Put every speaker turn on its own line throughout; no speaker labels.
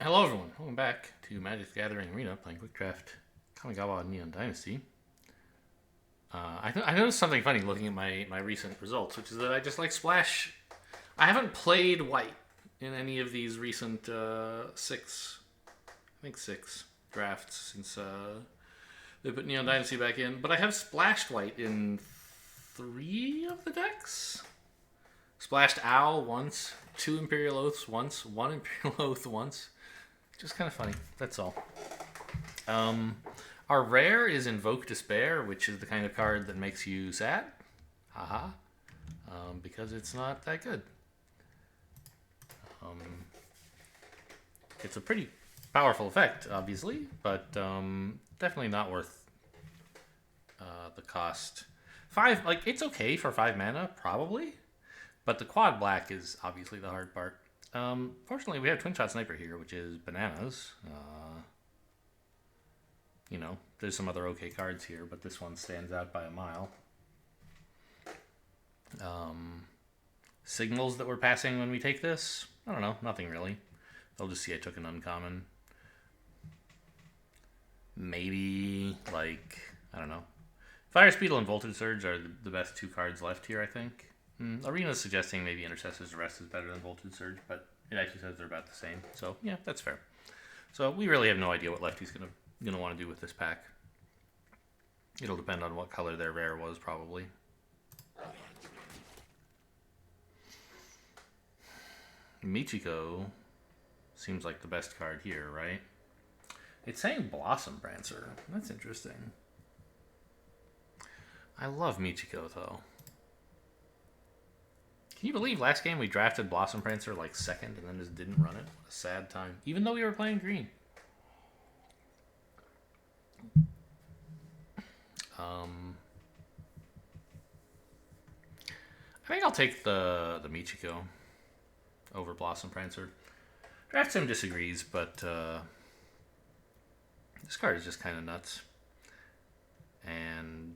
Hello everyone, welcome back to Magic the Gathering Arena playing Quick Draft Kamigawa Neon Dynasty. I noticed something funny looking at my recent results, which is that I just like splash. I haven't played white in any of these recent six drafts since they put Neon Dynasty back in, but I have splashed white in 3 of the decks. Splashed Owl once, 2 Imperial Oaths once, 1 Imperial Oath once. Just kind of funny. That's all. Our rare is Invoke Despair, which is the kind of card that makes you sad. Haha. Because it's not that good. It's a pretty powerful effect, obviously, but definitely not worth the cost. 5, like, it's okay for 5 mana, probably, but the quad black is obviously the hard part. Fortunately, we have Twin Shot Sniper here, which is bananas. There's some other okay cards here, but this one stands out by a mile. Signals that we're passing when we take this? I don't know, nothing really. They'll just see I took an uncommon. Maybe, like, I don't know. Fire Speedle and Voltage Surge are the best 2 cards left here, I think. Arena's suggesting maybe Intercessor's Arrest is better than Voltage Surge, but it actually says they're about the same. So, yeah, that's fair. So, we really have no idea what Lefty's gonna want to do with this pack. It'll depend on what color their rare was, probably. Michiko seems like the best card here, right? It's saying Blossom Prancer. That's interesting. I love Michiko, though. Can you believe last game we drafted Blossom Prancer like second and then just didn't run it? What a sad time. Even though we were playing green. I think I'll take the Michiko over Blossom Prancer. Draft Sim disagrees, but this card is just kind of nuts. And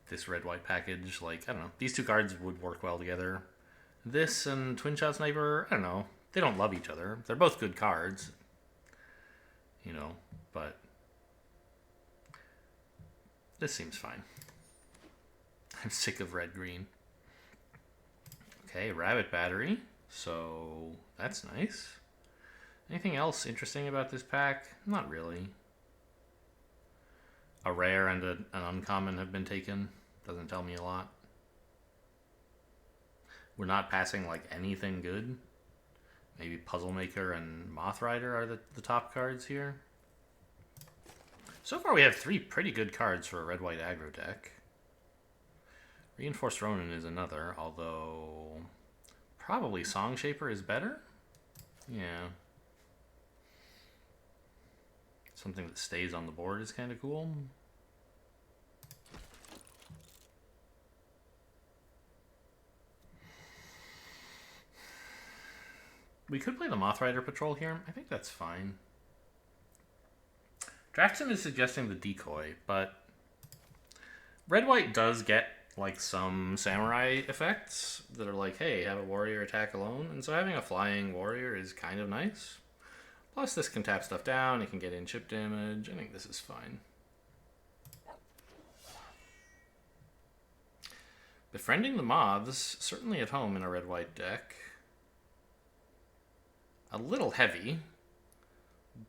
this red-white package, like, I don't know. These 2 cards would work well together. This and Twin Shot Sniper, I don't know. They don't love each other. They're both good cards. But this seems fine. I'm sick of red-green. Okay, Rabbit Battery. So, that's nice. Anything else interesting about this pack? Not really. A rare and an uncommon have been taken. Doesn't tell me a lot. We're not passing like anything good. Maybe Puzzle Maker and Moth Rider are the top cards here. So far we have 3 pretty good cards for a red-white aggro deck. Reinforced Ronin is another, although probably Song Shaper is better. Yeah. Something that stays on the board is kind of cool. We could play the Moth Rider Patrol here. I think that's fine. Draxton is suggesting the Decoy, but red-white does get like some samurai effects that are like, hey, have a warrior attack alone. And so having a flying warrior is kind of nice. Plus this can tap stuff down, it can get in chip damage. I think this is fine. Befriending the Moths, certainly at home in a red-white deck. A little heavy,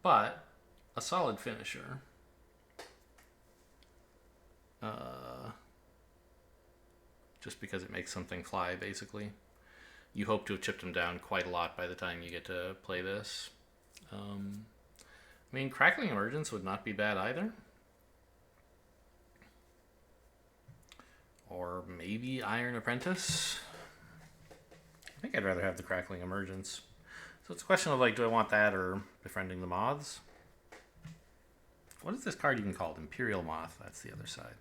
but a solid finisher. Just because it makes something fly, basically. You hope to have chipped them down quite a lot by the time you get to play this. I mean, Crackling Emergence would not be bad either. Or maybe Iron Apprentice. I think I'd rather have the Crackling Emergence. So it's a question of, like, do I want that or Befriending the Moths? What is this card even called? Imperial Moth. That's the other side.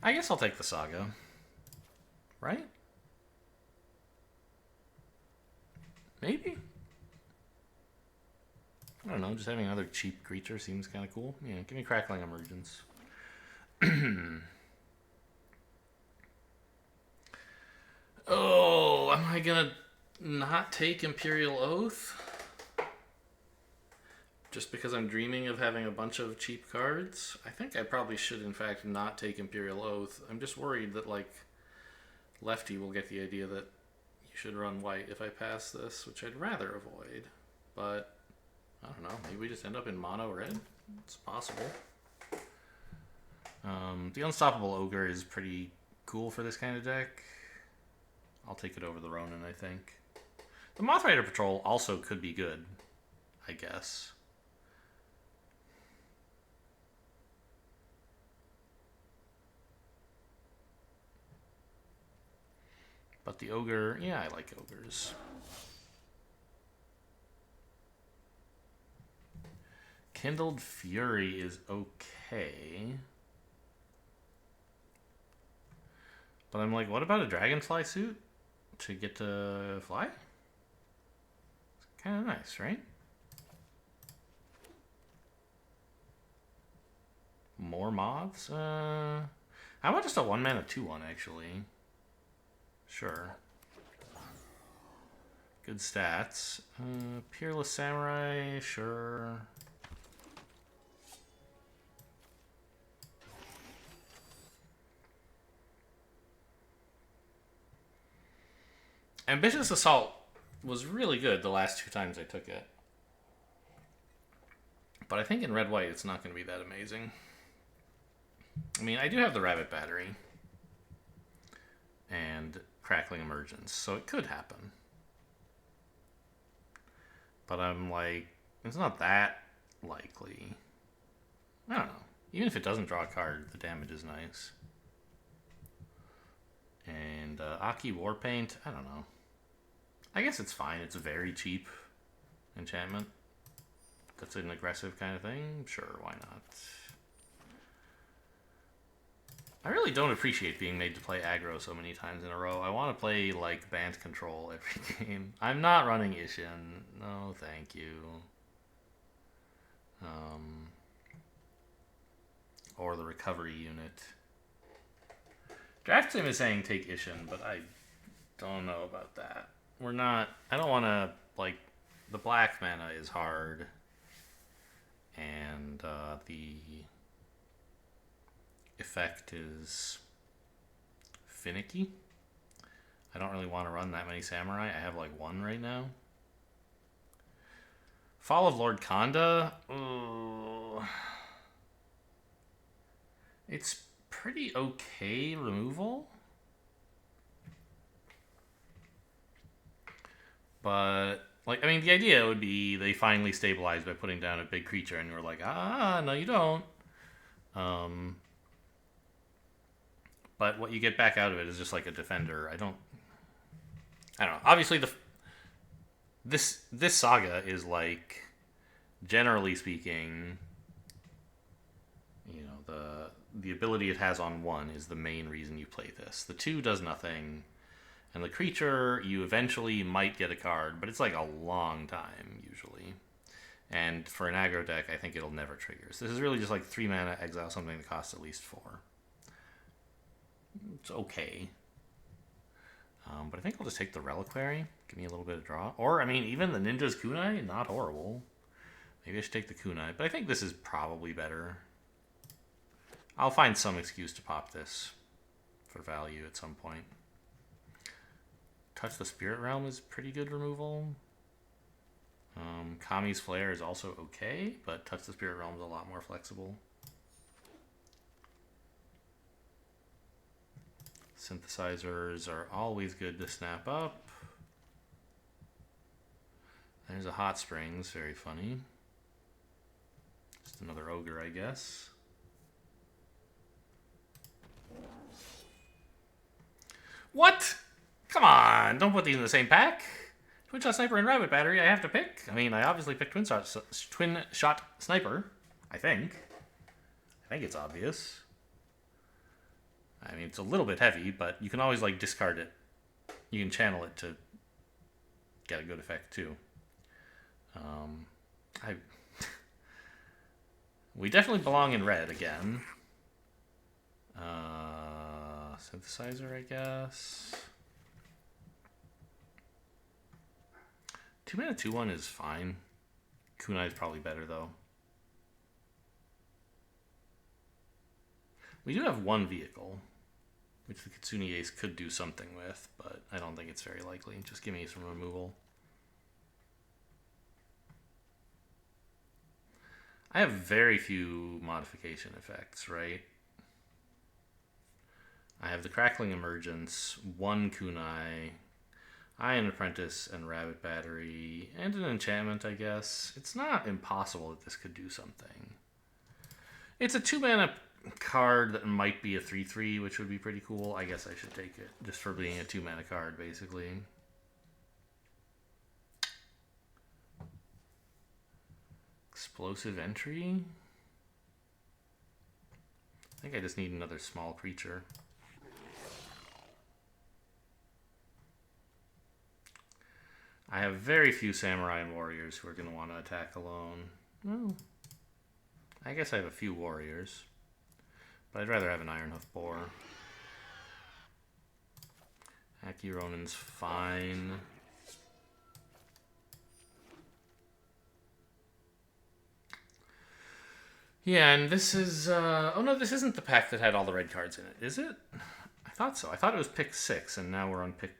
I guess I'll take the Saga. Right? Maybe? I don't know, just having another cheap creature seems kind of cool. Yeah, give me Crackling Emergence. Oh, am I gonna not take Imperial Oath? Just because I'm dreaming of having a bunch of cheap cards? I think I probably should, in fact, not take Imperial Oath. I'm just worried that, like, Lefty will get the idea that you should run white if I pass this, which I'd rather avoid. But, I don't know, maybe we just end up in mono red? It's possible. The Unstoppable Ogre is pretty cool for this kind of deck. I'll take it over the Ronin, I think. The Moth Rider Patrol also could be good, I guess. But the Ogre, yeah, I like Ogres. Kindled Fury is okay. But I'm like, what about a Dragonfly suit to get to fly? It's kind of nice, right? More moths? How about just a 1-mana 2/1 actually? Sure. Good stats. Peerless Samurai, sure. Ambitious Assault was really good the last 2 times I took it. But I think in red-white it's not going to be that amazing. I mean, I do have the Rabbit Battery. And Crackling Emergence, so it could happen. But I'm like, it's not that likely. I don't know. Even if it doesn't draw a card, the damage is nice. And Aki Warpaint, I don't know. I guess it's fine. It's a very cheap enchantment. That's an aggressive kind of thing. Sure, why not? I really don't appreciate being made to play aggro so many times in a row. I want to play, like, Band Control every game. I'm not running Ishin. No, thank you. Or the Recovery Unit. Draft Sim is saying take Ishin, but I don't know about that. We're not... I don't want to, like... The black mana is hard. And the effect is finicky. I don't really want to run that many Samurai. I have like 1 right now. Fall of Lord Kanda. Ooh. It's pretty okay removal. But, like, I mean, the idea would be they finally stabilize by putting down a big creature, and we're like, no, you don't. But what you get back out of it is just like a defender. I don't know. Obviously, this saga is like, generally speaking, you know, the ability it has on 1 is the main reason you play this. The 2 does nothing, and the creature you eventually might get a card, but it's like a long time usually. And for an aggro deck, I think it'll never trigger. So this is really just like 3 mana, exile something that costs at least 4. It's okay. But I think I'll just take the Reliquary. Give me a little bit of draw. Or, I mean, even the Ninja's Kunai, not horrible. Maybe I should take the Kunai. But I think this is probably better. I'll find some excuse to pop this for value at some point. Touch the Spirit Realm is pretty good removal. Kami's Flare is also okay, but Touch the Spirit Realm is a lot more flexible. Synthesizers are always good to snap up. There's a Hot Springs, very funny. Just another Ogre, I guess. What? Come on, don't put these in the same pack. Twin Shot Sniper and Rabbit Battery, I have to pick. I mean, I obviously picked Twin Shot Sniper, I think. I think it's obvious. I mean, it's a little bit heavy, but you can always, like, discard it. You can channel it to get a good effect, too. We definitely belong in red again. Synthesizer, I guess. 2 mana 2/1 is fine. Kunai is probably better though. We do have one vehicle, which the Kitsune Ace could do something with, but I don't think it's very likely. Just give me some removal. I have very few modification effects, right? I have the Crackling Emergence, one Kunai, Iron Apprentice, and Rabbit Battery, and an enchantment, I guess. It's not impossible that this could do something. It's a 2-mana card that might be a 3/3, which would be pretty cool. I guess I should take it, just for being a 2-mana card, basically. Explosive Entry? I think I just need another small creature. I have very few samurai and warriors who are going to want to attack alone. Well, I guess I have a few warriors, but I'd rather have an Ironhoof Boar. Haki Ronin's fine. Yeah, and this is... oh no, this isn't the pack that had all the red cards in it, is it? I thought so. I thought it was pick 6, and now we're on pick...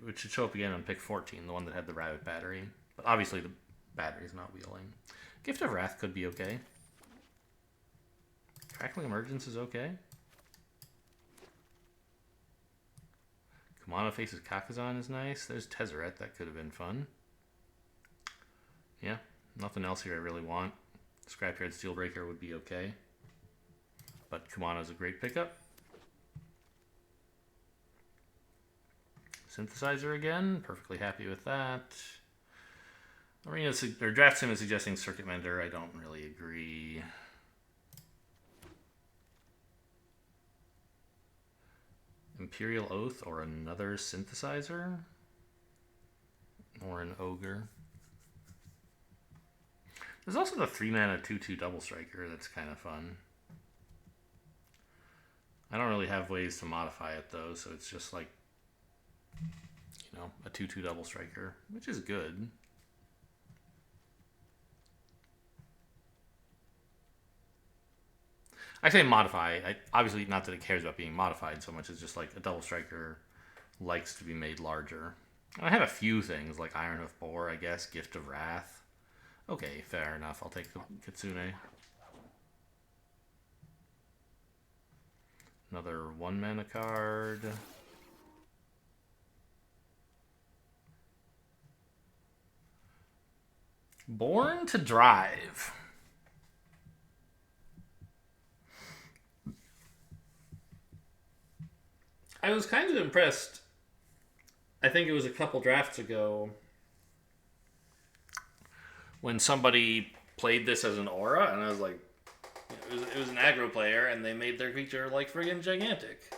It should show up again on pick 14, the one that had the Rabbit Battery. But obviously the battery's not wheeling. Gift of Wrath could be okay. Crackling Emergence is okay. Kumano faces Kakazan is nice. There's Tezzeret, that could have been fun. Yeah, nothing else here I really want. Scrapyard Steelbreaker would be okay. But Kumano's a great pickup. Synthesizer again, perfectly happy with that. Arena or Draft Sim is suggesting Circuit Mender. I don't really agree. Imperial Oath or another Synthesizer? Or an Ogre. There's also the 3-mana 2/2 Double Striker that's kind of fun. I don't really have ways to modify it though, so it's just like, you know, a 2/2 Double Striker, which is good. I say modify. Obviously, not that it cares about being modified so much as just like a Double Striker likes to be made larger. And I have a few things like Ironhoof Boar, I guess, Gift of Wrath. Okay, fair enough. I'll take the Kitsune. Another 1-mana card. Born to Drive. I was kind of impressed. I think it was a couple drafts ago when somebody played this as an aura, and I was like, it was an aggro player, and they made their creature like friggin' gigantic.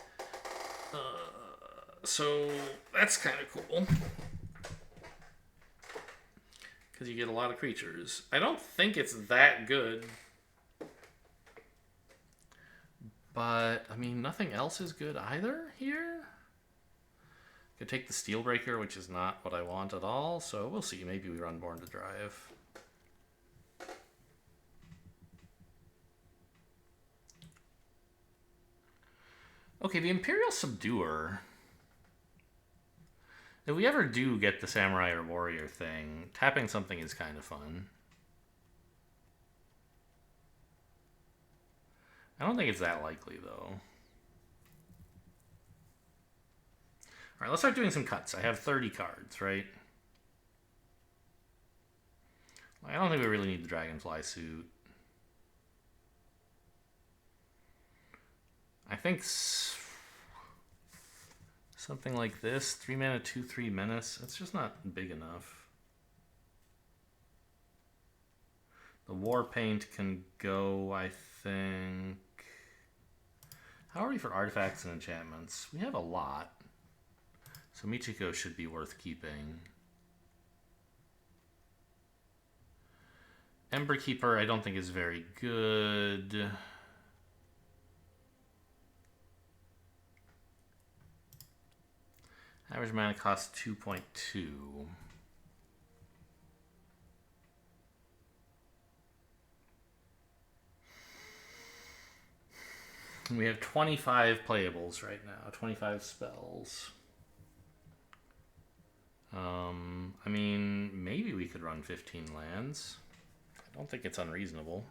So that's kind of cool. Because you get a lot of creatures. I don't think it's that good. But, I mean, nothing else is good either here. Could take the Steelbreaker, which is not what I want at all. So we'll see. Maybe we run Born to Drive. Okay, the Imperial Subduer. If we ever do get the Samurai or Warrior thing, tapping something is kind of fun. I don't think it's that likely, though. Alright, let's start doing some cuts. I have 30 cards, right? I don't think we really need the Dragonfly suit. I think something like this, 3-mana 2/3 Menace, it's just not big enough. The War Paint can go, I think. How are we for artifacts and enchantments? We have a lot. So Michiko should be worth keeping. Ember Keeper I don't think is very good. Average mana cost 2.2. We have 25 playables right now, 25 spells. I mean, maybe we could run 15 lands. I don't think it's unreasonable.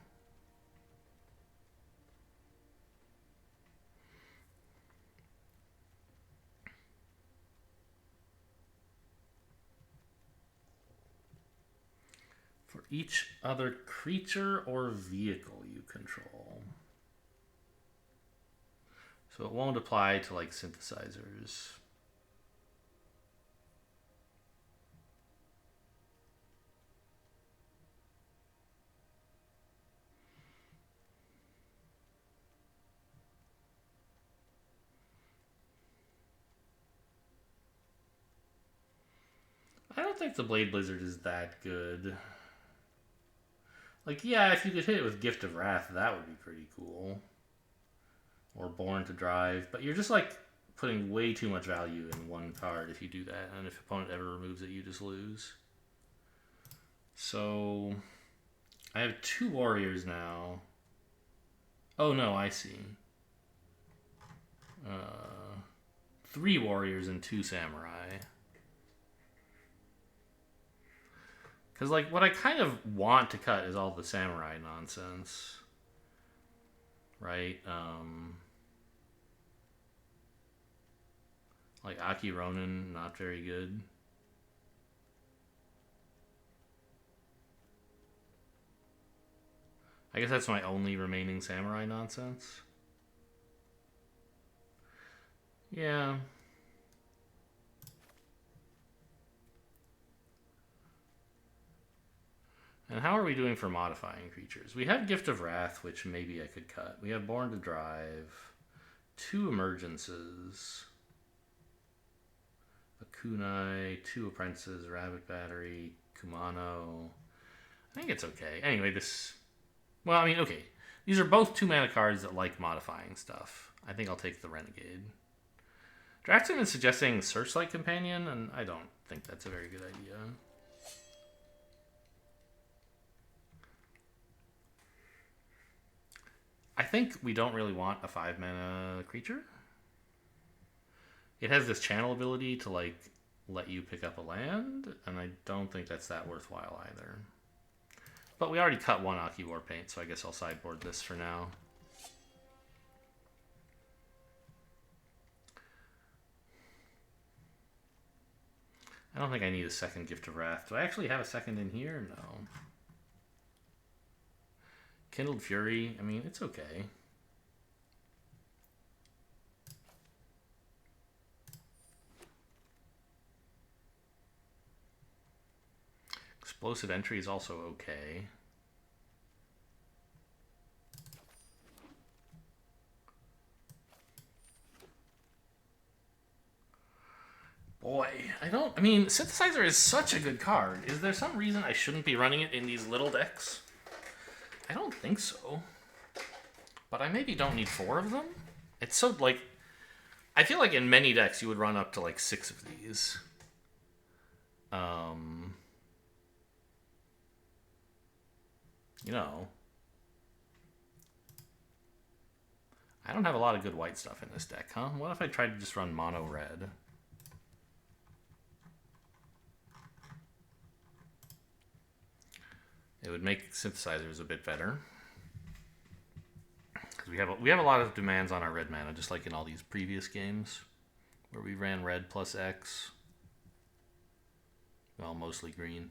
For each other creature or vehicle you control. So it won't apply to like synthesizers. I don't think the Blade Blizzard is that good. Like, yeah, if you could hit it with Gift of Wrath, that would be pretty cool. Or Born to Drive. But you're just, like, putting way too much value in one card if you do that. And if opponent ever removes it, you just lose. So, I have 2 Warriors now. Oh, no, I see. 3 Warriors and 2 Samurai. Because, like, what I kind of want to cut is all the samurai nonsense. Right? Like, Aki Ronin, not very good. I guess that's my only remaining samurai nonsense. Yeah. And how are we doing for modifying creatures? We have Gift of Wrath, which maybe I could cut. We have Born to Drive. 2 Emergences. A Kunai, 2 Apprentices, Rabbit Battery, Kumano. I think it's okay. Anyway, this... Well, I mean, okay. These are both 2 mana cards that like modifying stuff. I think I'll take the Renegade. Draxton is suggesting Searchlight Companion, and I don't think that's a very good idea. I think we don't really want a 5 mana creature. It has this channel ability to like let you pick up a land, and I don't think that's that worthwhile either. But we already cut 1 Aki Warpaint, so I guess I'll sideboard this for now. I don't think I need a second Gift of Wrath. Do I actually have a second in here? No. Kindled Fury, I mean, it's okay. Explosive Entry is also okay. Boy, I mean, Synthesizer is such a good card. Is there some reason I shouldn't be running it in these little decks? I don't think so. But I maybe don't need 4 of them. It's so, like... I feel like in many decks you would run up to, like, 6 of these. You know... I don't have a lot of good white stuff in this deck, huh? What if I tried to just run mono red? It would make synthesizers a bit better. Because we have a lot of demands on our red mana, just like in all these previous games, where we ran red plus X. Well, mostly green.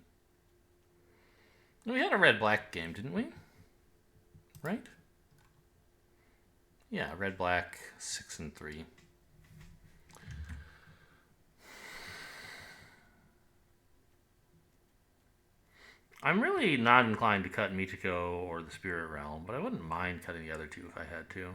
We had a red-black game, didn't we? Right? Yeah, red-black, 6 and 3. I'm really not inclined to cut Mitiko or the Spirit Realm, but I wouldn't mind cutting the other 2 if I had to.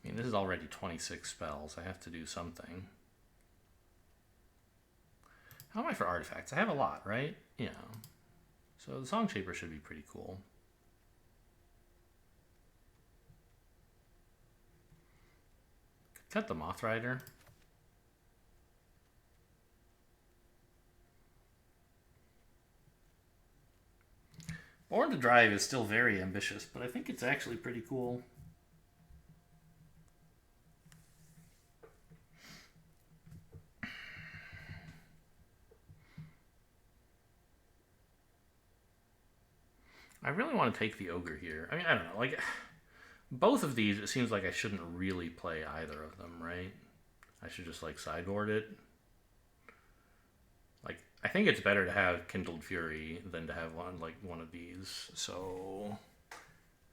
I mean, this is already 26 spells. I have to do something. How am I for artifacts? I have a lot, right? Yeah. So the Song Shaper should be pretty cool. Cut the Moth Rider. Born to Drive is still very ambitious, but I think it's actually pretty cool. I really want to take the Ogre here. I mean, I don't know. Like, both of these, it seems like I shouldn't really play either of them, right? I should just, like, sideboard it. Like, I think it's better to have Kindled Fury than to have one of these. So,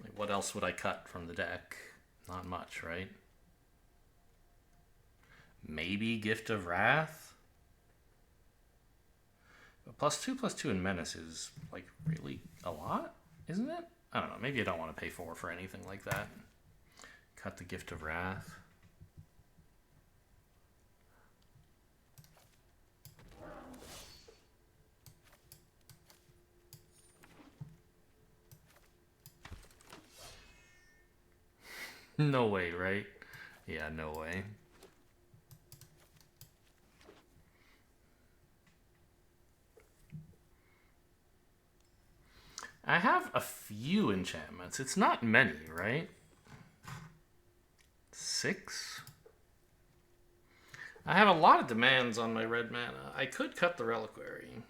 like, what else would I cut from the deck? Not much, right? Maybe Gift of Wrath? But +2/+2 in Menace is, like, really a lot, isn't it? I don't know. Maybe I don't want to pay 4 for anything like that. Cut the Gift of Wrath. No way, right? Yeah, no way. I have a few enchantments. It's not many, right? 6? I have a lot of demands on my red mana. I could cut the Reliquary.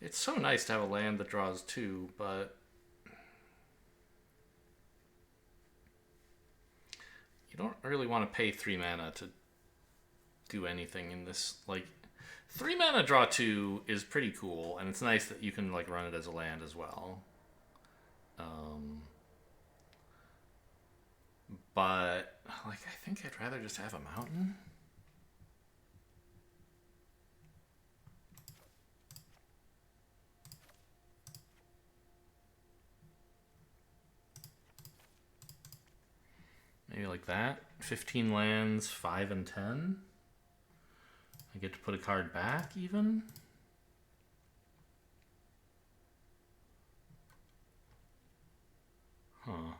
It's so nice to have a land that draws 2, but you don't really want to pay 3 mana to do anything in this. Like, 3 mana draw 2 is pretty cool, and it's nice that you can, like, run it as a land as well. But, like, I think I'd rather just have a mountain. Maybe like that. 15 lands, 5 and 10. I get to put a card back, even. Huh.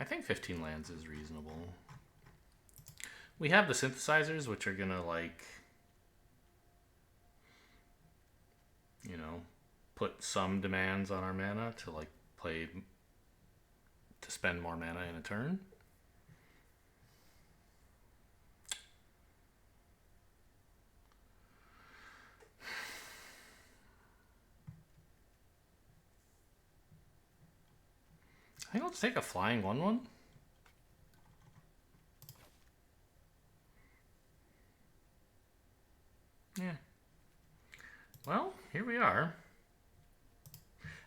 I think 15 lands is reasonable. We have the synthesizers, which are gonna, like, you know, put some demands on our mana to, like, play, to spend more mana in a turn. I think I'll just take a flying 1/1. Yeah. Well, here we are.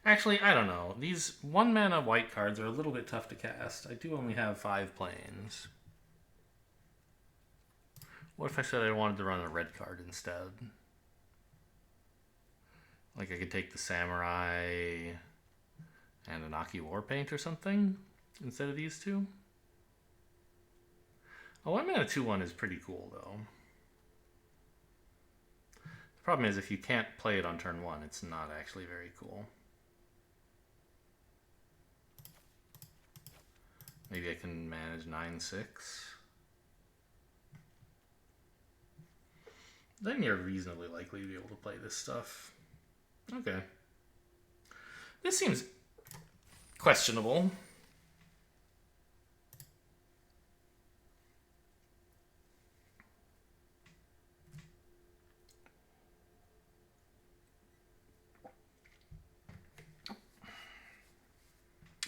Actually, I don't know. These 1 mana white cards are a little bit tough to cast. I do only have 5 planes. What if I said I wanted to run a red card instead? Like, I could take the Samurai and an Aki Warpaint or something instead of these two. A 1 mana 2/1 is pretty cool, though. The problem is, if you can't play it on turn 1, it's not actually very cool. Maybe I can manage 9/6. Then you're reasonably likely to be able to play this stuff. Okay. This seems questionable.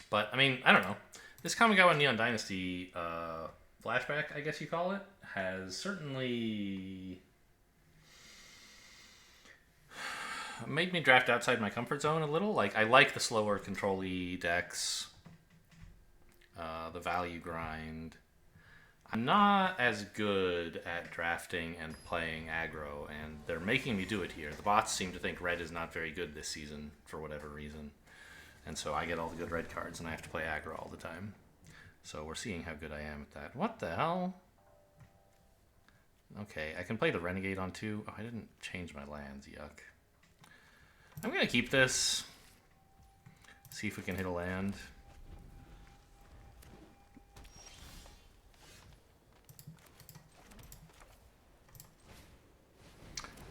But, I mean, I don't know. This Kamigawa Neon Dynasty flashback, I guess you call it, has certainly made me draft outside my comfort zone a little. Like, I like the slower control-y decks, the value grind. I'm not as good at drafting and playing aggro, and they're making me do it here. The bots seem to think red is not very good this season for whatever reason. And so I get all the good red cards, and I have to play aggro all the time. So we're seeing how good I am at that. What the hell? Okay, I can play the Renegade on 2. Oh, I didn't change my lands. Yuck. I'm going to keep this. See if we can hit a land.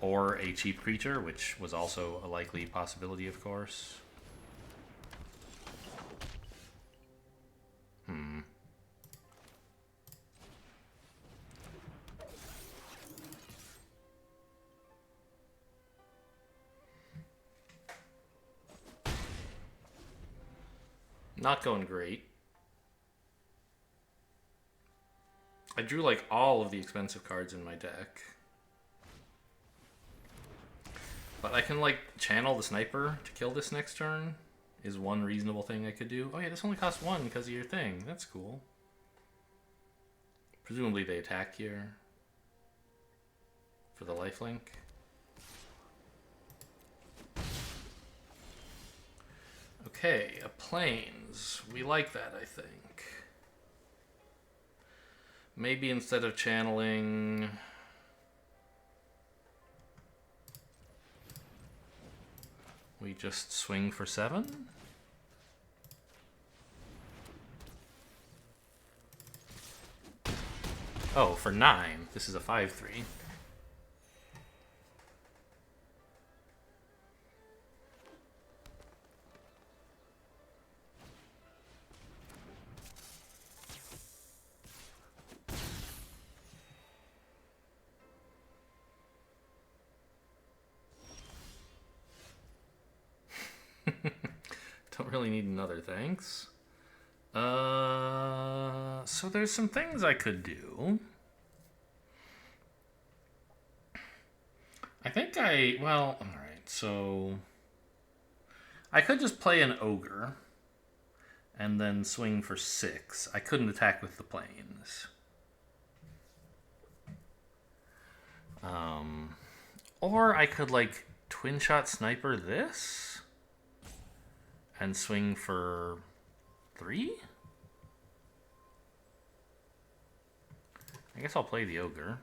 Or a cheap creature, which was also a likely possibility, of course. Not going great. I drew like all of the expensive cards in my deck. But I can like channel the sniper to kill this next turn is one reasonable thing I could do. Oh yeah, this only costs 1 because of your thing. That's cool. Presumably they attack here for the lifelink. Okay, a plains. We like that, I think. Maybe instead of channeling... we just swing for 7? Oh, for 9. This is a 5-3. Don't really need another, thanks. So there's some things I could do. I think well, alright, so... I could just play an ogre and then swing for 6. I couldn't attack with the plains. Or I could, like, twin-shot sniper this and swing for 3? I guess I'll play the ogre.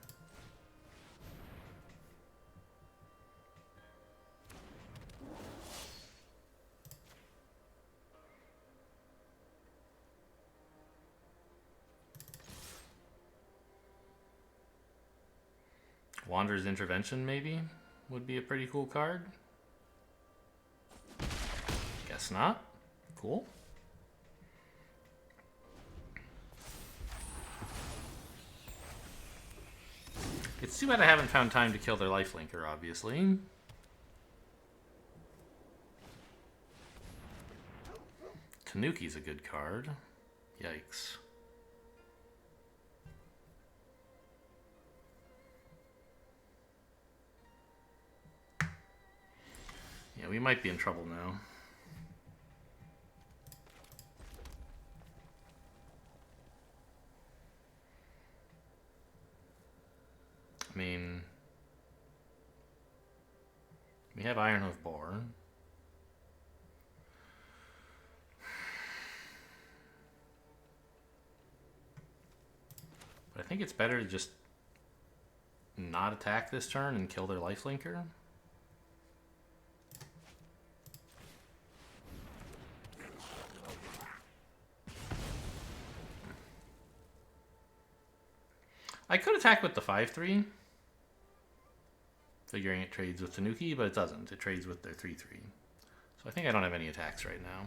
Wanderer's Intervention, maybe, would be a pretty cool card. Guess not. Cool. It's too bad I haven't found time to kill their lifelinker, obviously. Tanuki's a good card. Yikes. Yeah, we might be in trouble now. I mean, we have Ironhoof Boar. But I think it's better to just not attack this turn and kill their lifelinker. I could attack with the 5-3, figuring it trades with Tanuki, but it doesn't. It trades with their 3-3. So I think I don't have any attacks right now.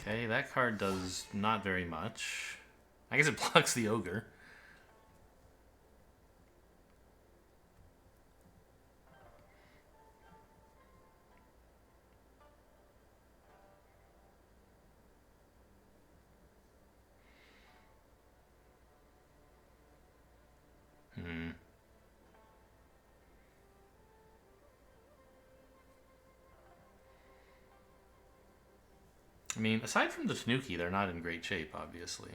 Okay, that card does not very much. I guess it blocks the ogre. I mean, aside from the Tanuki, they're not in great shape, obviously.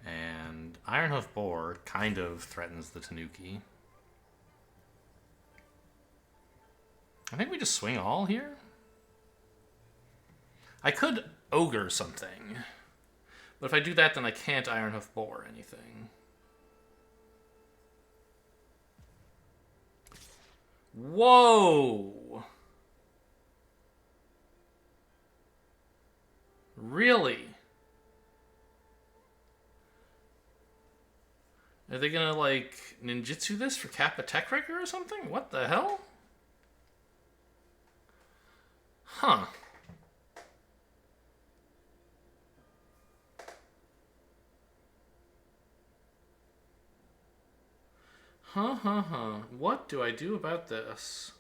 And Ironhoof Boar kind of threatens the Tanuki. I think we just swing all here. I could Ogre something. But if I do that, then I can't Ironhoof Boar anything. Whoa! Really? Are they gonna, like, ninjutsu this for Kappa Tech Wrecker or something? What the hell? Huh. What do I do about this?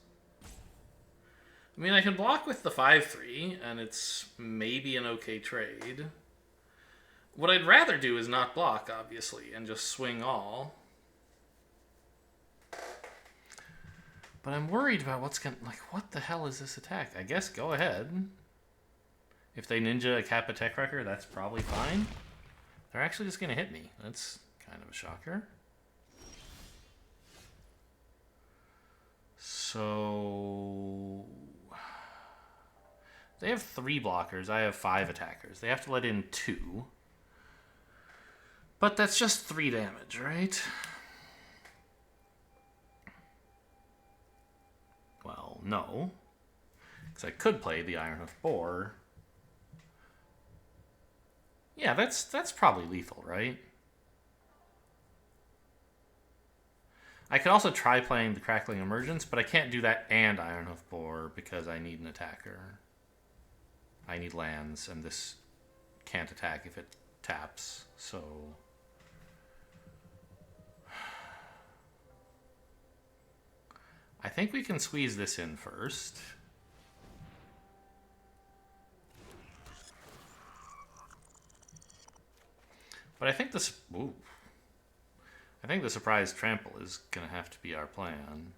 I mean, I can block with the 5-3, and it's maybe an okay trade. What I'd rather do is not block, obviously, and just swing all. But I'm worried about what's gonna... Like, what the hell is this attack? I guess go ahead. If they ninja a Kappa Tech Wrecker, that's probably fine. They're actually just gonna hit me. That's kind of a shocker. So... They have 3 blockers. I have 5 attackers. They have to let in 2. But that's just 3 damage, right? Well, no. Because I could play the Ironhoof Boar. Yeah, that's probably lethal, right? I could also try playing the Crackling Emergence, but I can't do that and Ironhoof Boar because I need an attacker. I need lands, and this can't attack if it taps, so... I think we can squeeze this in first. But I think this... Ooh. I think the surprise trample is going to have to be our plan.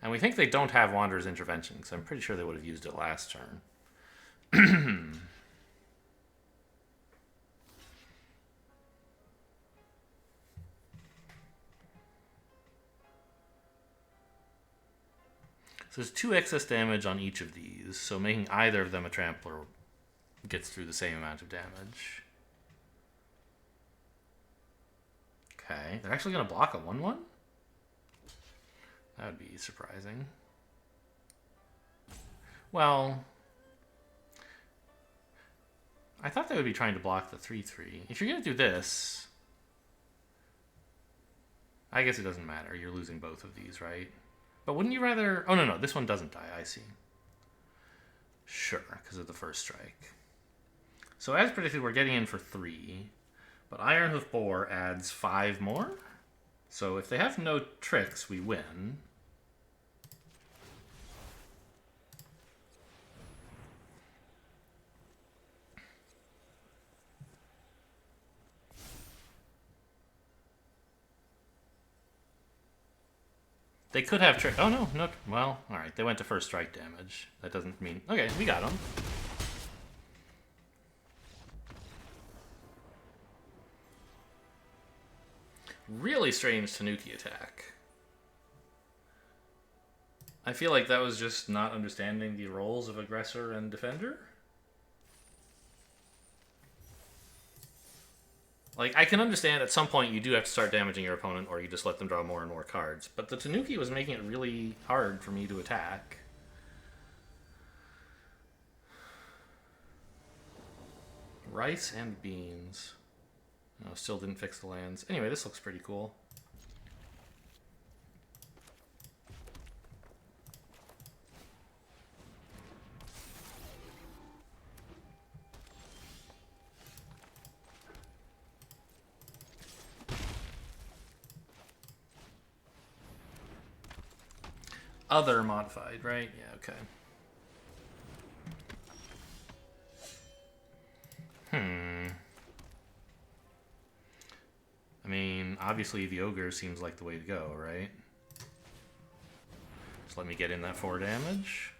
And we think they don't have Wanderer's Intervention, because I'm pretty sure they would have used it last turn. So there's 2 excess damage on each of these, so making either of them a trampler gets through the same amount of damage. Okay, they're actually going to block a 1/1? That would be surprising. Well, I thought they would be trying to block the 3/3. If you're going to do this, I guess it doesn't matter. You're losing both of these, right? But wouldn't you rather... Oh, no, this one doesn't die. I see. Sure, because of the first strike. So as predicted, we're getting in for 3. But Ironhoof Boar adds 5 more. So if they have no tricks, we win. They could have trick. Oh, no. Well, all right. They went to first strike damage. That doesn't mean... Okay, we got them. Really strange Tanuki attack. I feel like that was just not understanding the roles of aggressor and defender. Like, I can understand at some point you do have to start damaging your opponent or you just let them draw more and more cards. But the Tanuki was making it really hard for me to attack. Rice and beans. No, still didn't fix the lands. Anyway, this looks pretty cool. Other modified, right? Yeah, okay. I mean, obviously the ogre seems like the way to go, right? Just let me get in that 4 damage.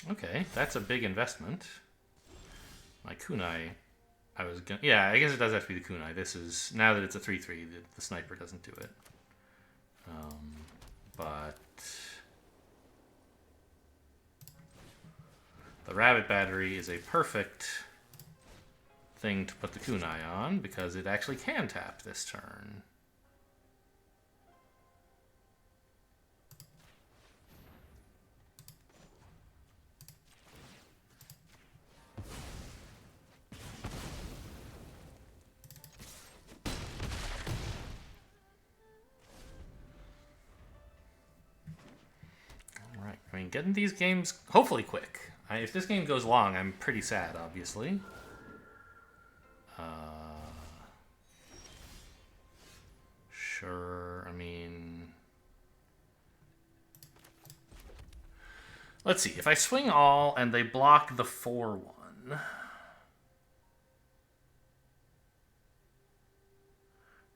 Okay, that's a big investment. My kunai, I was gonna... Yeah, I guess it does have to be the kunai. This is... Now that it's a 3-3, the sniper doesn't do it. But... The rabbit battery is a perfect thing to put the kunai on, because it actually can tap this turn. Alright, I mean, getting these games hopefully quick. If this game goes long, I'm pretty sad, obviously. Sure, I mean... Let's see, if I swing all and they block the 4-1...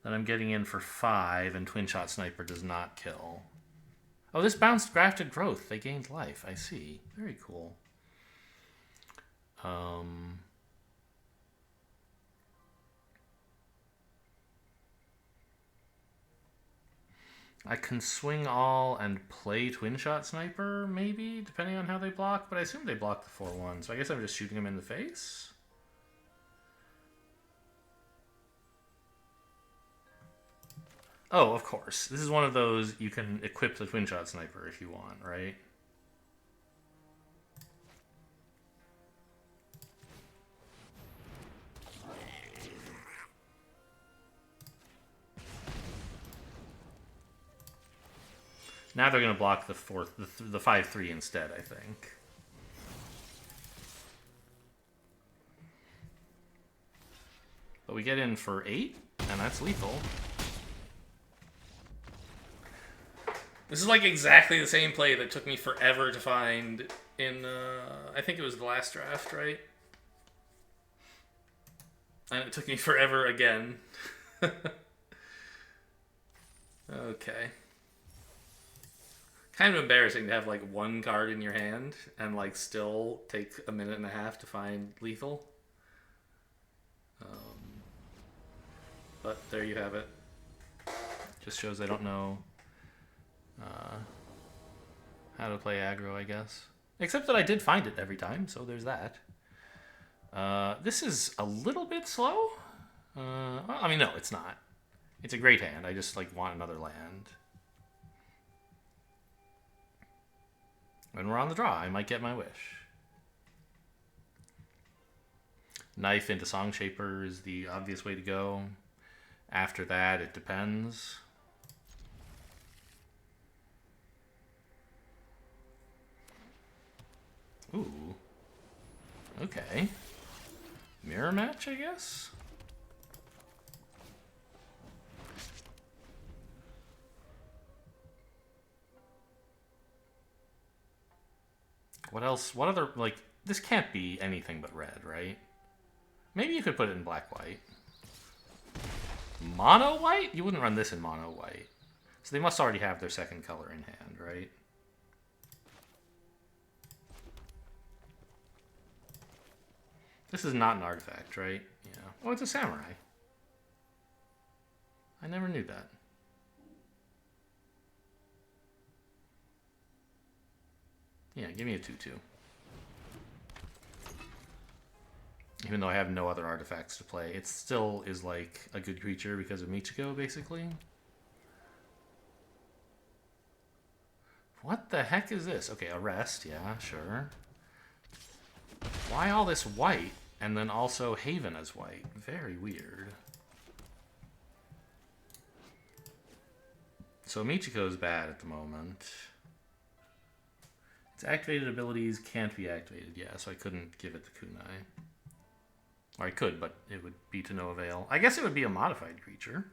Then I'm getting in for 5, and Twin Shot Sniper does not kill. Oh, this bounced Grafted Growth. They gained life. I see. Very cool. I can swing all and play Twin Shot Sniper, maybe, depending on how they block. But I assume they block the 4-1, so I guess I'm just shooting them in the face. Oh, of course. This is one of those you can equip the Twin Shot Sniper if you want, right? Now they're going to block the 5-3 instead, I think. But we get in for 8, and that's lethal.
This is like exactly the same play that took me forever to find in, I think it was the last draft, right? And it took me forever again. Okay. Kind of embarrassing to have like one card in your hand and like still take a minute and a half to find lethal. But there you have it.
Just shows they don't know how to play aggro, I guess. Except that I did find it every time, so there's that. This is a little bit slow. Well, I mean, no, it's not. It's a great hand. I just like want another land. When we're on the draw, I might get my wish. Knife into Song Shaper is the obvious way to go. After that, it depends. Ooh. Okay. Mirror match, I guess? What else? What other, like, this can't be anything but red, right? Maybe you could put it in black-white. Mono-white? You wouldn't run this in mono-white. So they must already have their second color in hand, right? This is not an artifact, right? Yeah. Oh, it's a samurai. I never knew that. Yeah, give me a 2-2. Even though I have no other artifacts to play, it still is like a good creature because of Michiko, basically. What the heck is this? Okay, Arrest, yeah, sure. Why all this white, and then also Haven as white? Very weird. So Michiko's bad at the moment. Its activated abilities can't be activated, yeah, so I couldn't give it the kunai. Or I could, but it would be to no avail. I guess it would be a modified creature.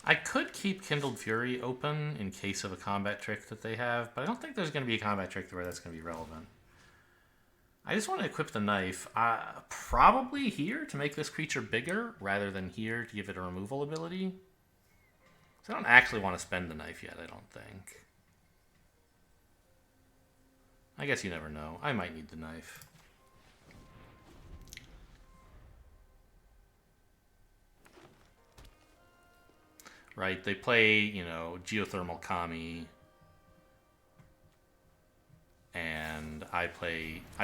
I could keep Kindled Fury open in case of a combat trick that they have, but I don't think there's going to be a combat trick where that's going to be relevant. I just want to equip the knife, probably here to make this creature bigger, rather than here to give it a removal ability. So I don't actually want to spend the knife yet, I don't think. I guess you never know. I might need the knife. Right, they play, you know, Geothermal Kami, and I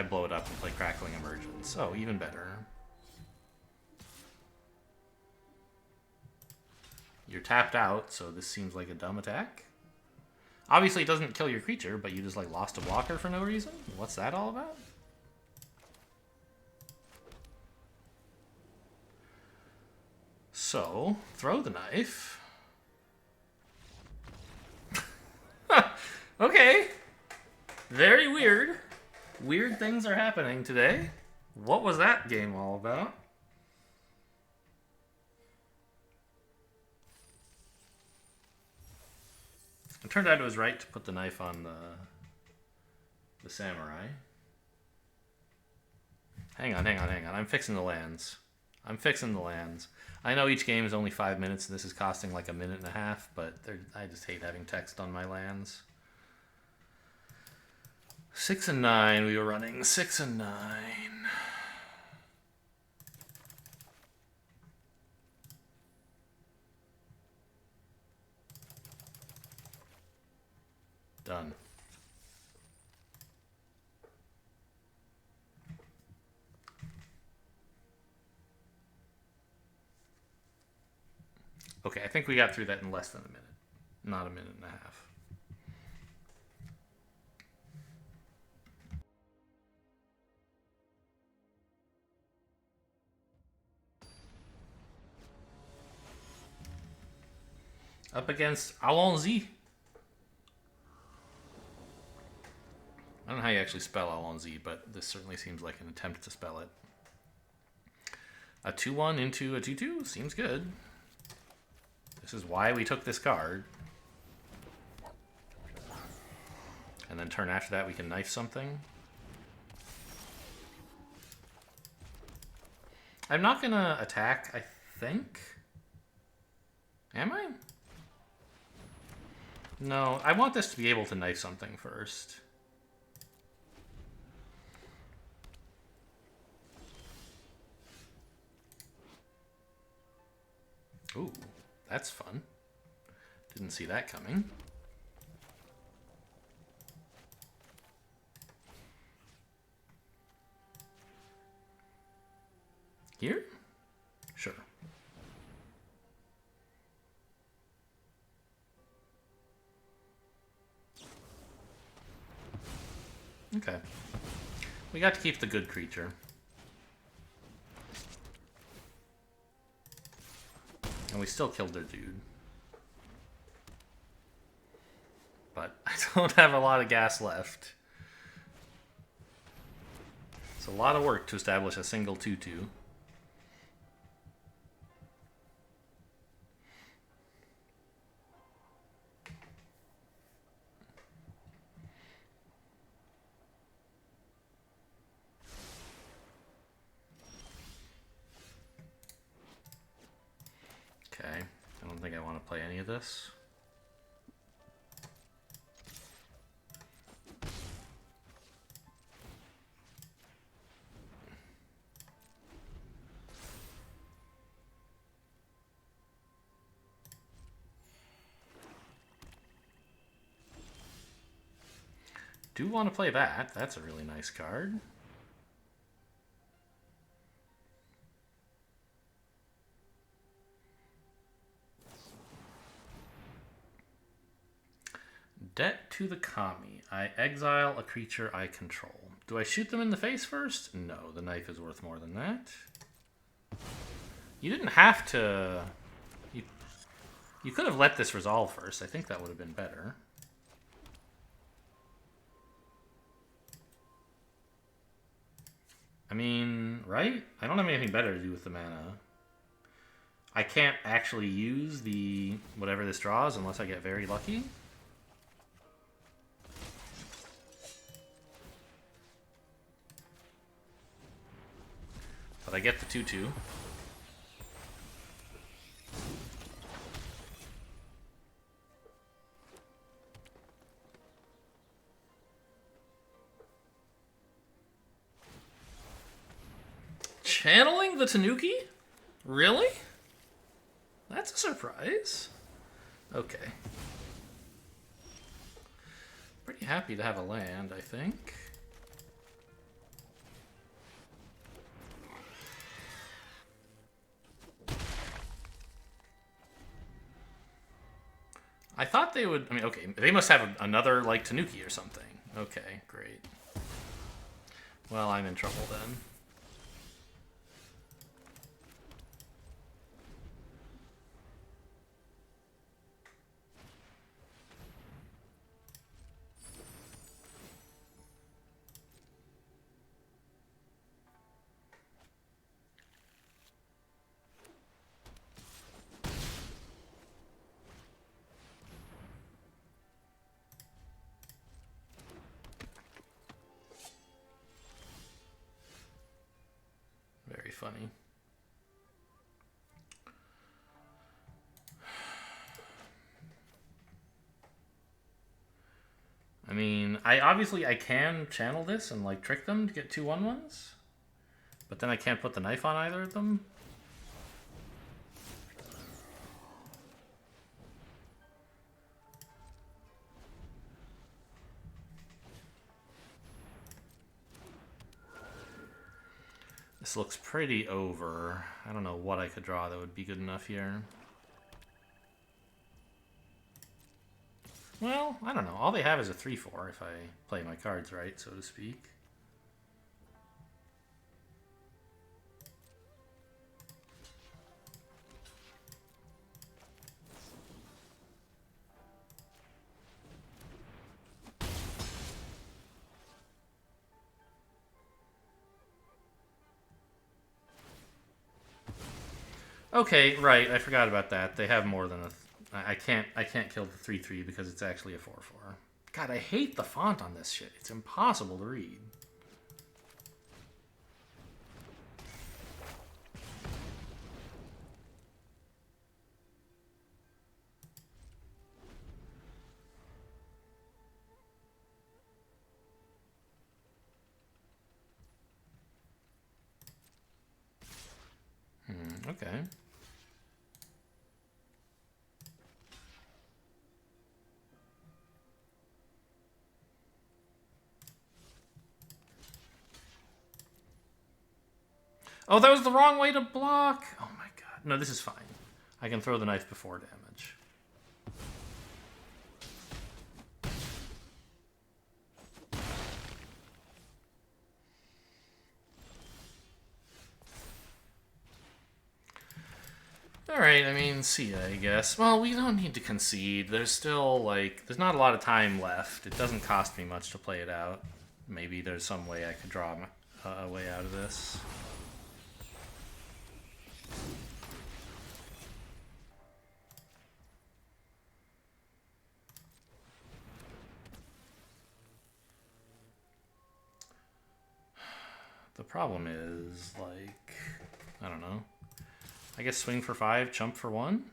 blow it up and play Crackling Emergence. Oh, even better. You're tapped out, so this seems like a dumb attack. Obviously, it doesn't kill your creature, but you just, like, lost a blocker for no reason? What's that all about? So, throw the knife. Okay. Very weird. Weird things are happening today. What was that game all about? It turned out it was right to put the knife on the samurai. Hang on. I'm fixing the lands. I know each game is only 5 minutes, and this is costing like a minute and a half, but I just hate having text on my lands. 6 and 9, we were running 6 and 9. Done. Okay, I think we got through that in less than a minute. Not a minute and a half. Up against Allons-y. I don't know how you actually spell Allons-y, but this certainly seems like an attempt to spell it. A 2-1 into a 2-2 seems good. This is why we took this card. And then turn after that we can knife something. I'm not going to attack, I think. Am I? No, I want this to be able to knife something first. Ooh, that's fun. Didn't see that coming. Here? Sure. Okay. We got to keep the good creature. And we still killed their dude. But I don't have a lot of gas left. It's a lot of work to establish a single 2-2. Okay, I don't think I want to play any of this. Do want to play that. That's a really nice card. Debt to the Kami. I exile a creature I control. Do I shoot them in the face first? No, the knife is worth more than that. You didn't have to... You could have let this resolve first. I think that would have been better. I mean, right? I don't have anything better to do with the mana. I can't actually use the whatever this draws unless I get very lucky. But I get the 2/2.
Channeling the Tanuki? Really? That's a surprise. Okay. Pretty happy to have a land, I think. I thought they would... I mean, okay, they must have another, like, Tanuki or something. Okay, great. Well, I'm in trouble then. Very funny. I mean, I can channel this and like trick them to get 2 1/1s, but then I can't put the knife on either of them. This looks pretty over. I don't know what I could draw that would be good enough here. Well, I don't know. All they have is a 3/4 if I play my cards right, so to speak. Okay, right. I forgot about that. They have more than a... I can't kill the 3/3 because it's actually a 4/4. God, I hate the font on this shit. It's impossible to read. Okay. Oh, that was the wrong way to block. Oh my god. No, this is fine. I can throw the knife before damage. Alright, I mean, see ya, I guess. Well, we don't need to concede. There's still, like, there's not a lot of time left. It doesn't cost me much to play it out. Maybe there's some way I could draw a way out of this. The problem is, like, I don't know. I guess swing for 5, chump for 1.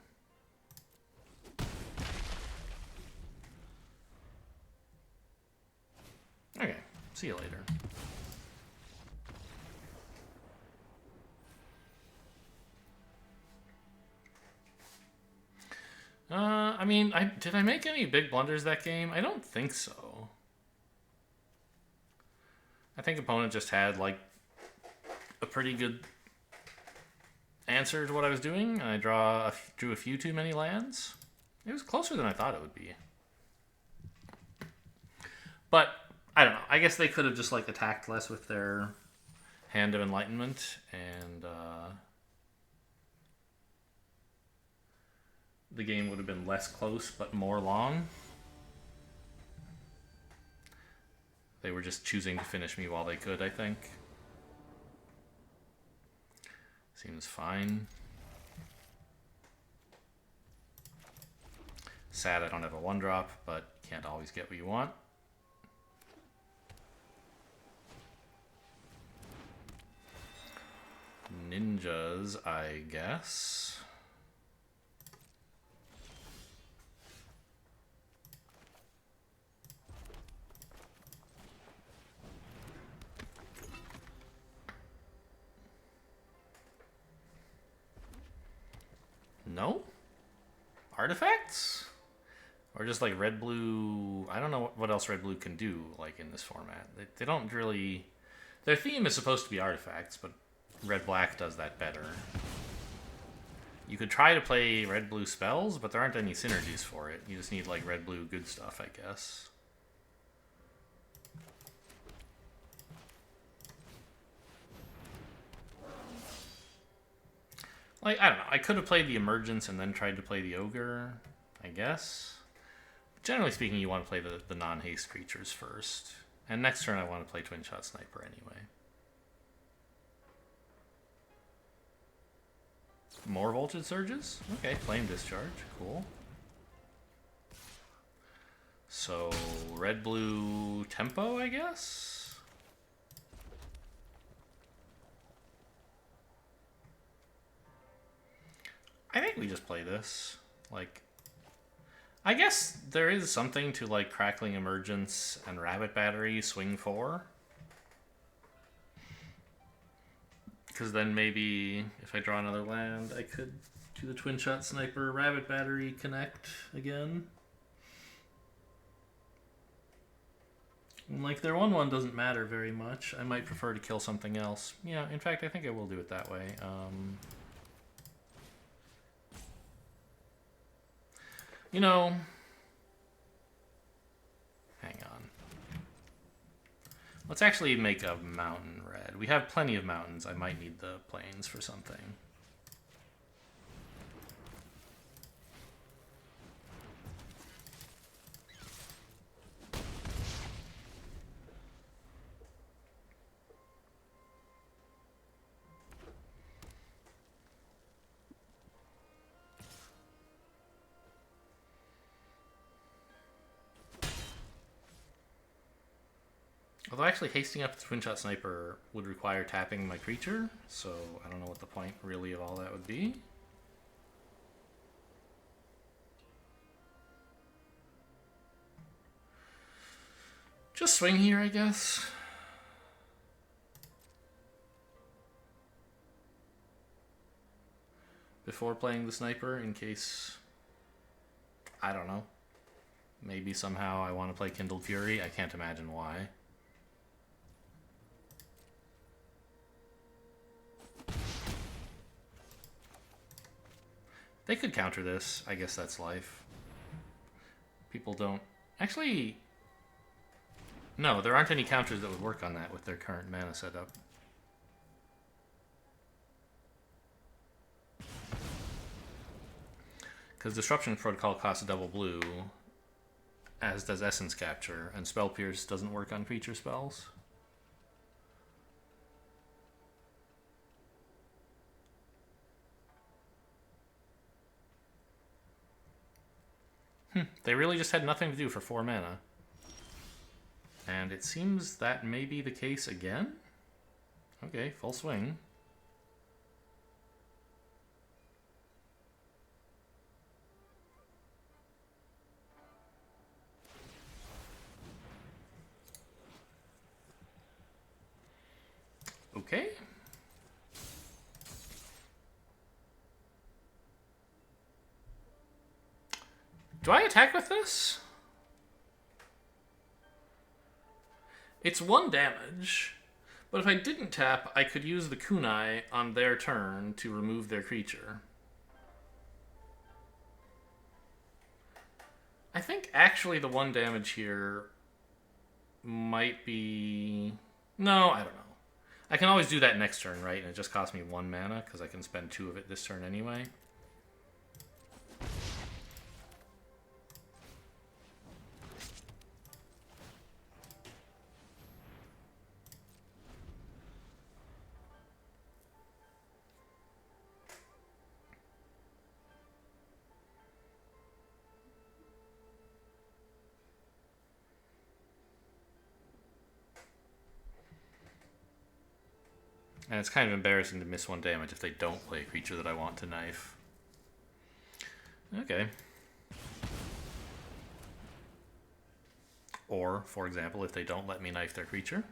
Okay, see you later. I mean, did I make any big blunders that game? I don't think so. I think opponent just had, like, a pretty good answer to what I was doing. I drew a few too many lands. It was closer than I thought it would be. But, I don't know. I guess they could have just, like, attacked less with their Hand of Enlightenment, and, the game would have been less close but more long. They were just choosing to finish me while they could, I think. Seems fine. Sad I don't have a 1-drop, but can't always get what you want. Ninjas, I guess. No? Artifacts? Or just like red blue. I don't know what else red blue can do like in this format. They don't really. Their theme is supposed to be artifacts, but red black does that better. You could try to play red blue spells, but there aren't any synergies for it. You just need like red blue good stuff, I guess. Like, I don't know. I could have played the Emergence and then tried to play the Ogre, I guess. Generally speaking, you want to play the non-haste creatures first. And next turn I want to play Twin Shot Sniper anyway. More Voltage Surges? Okay, Flame Discharge. Cool. So, red-blue tempo, I guess? I think we just play this. Like, I guess there is something to, like, Crackling Emergence and Rabbit Battery swing 4. Because then maybe if I draw another land, I could do the Twin Shot Sniper, Rabbit Battery, connect again. And like their 1/1 doesn't matter very much. I might prefer to kill something else. Yeah, in fact, I think I will do it that way. You know, hang on. Let's actually make a mountain red. We have plenty of mountains. I might need the plains for something. Although actually hasting up the Twin Shot Sniper would require tapping my creature, so I don't know what the point really of all that would be. Just swing here, I guess. Before playing the Sniper, in case, I don't know, maybe somehow I want to play Kindled Fury. I can't imagine why. They could counter this. I guess that's life. People don't... Actually... No, there aren't any counters that would work on that with their current mana setup. Because Disruption Protocol costs double blue, as does Essence Capture, and Spell Pierce doesn't work on creature spells. They really just had nothing to do for 4 mana. And it seems that may be the case again? Okay, full swing. Okay. Do I attack with this? It's 1 damage, but if I didn't tap, I could use the kunai on their turn to remove their creature. I think actually the 1 damage here might be... No, I don't know. I can always do that next turn, right? And it just costs me 1 mana, because I can spend 2 of it this turn anyway. And it's kind of embarrassing to miss 1 damage if they don't play a creature that I want to knife. Okay. Or, for example, if they don't let me knife their creature.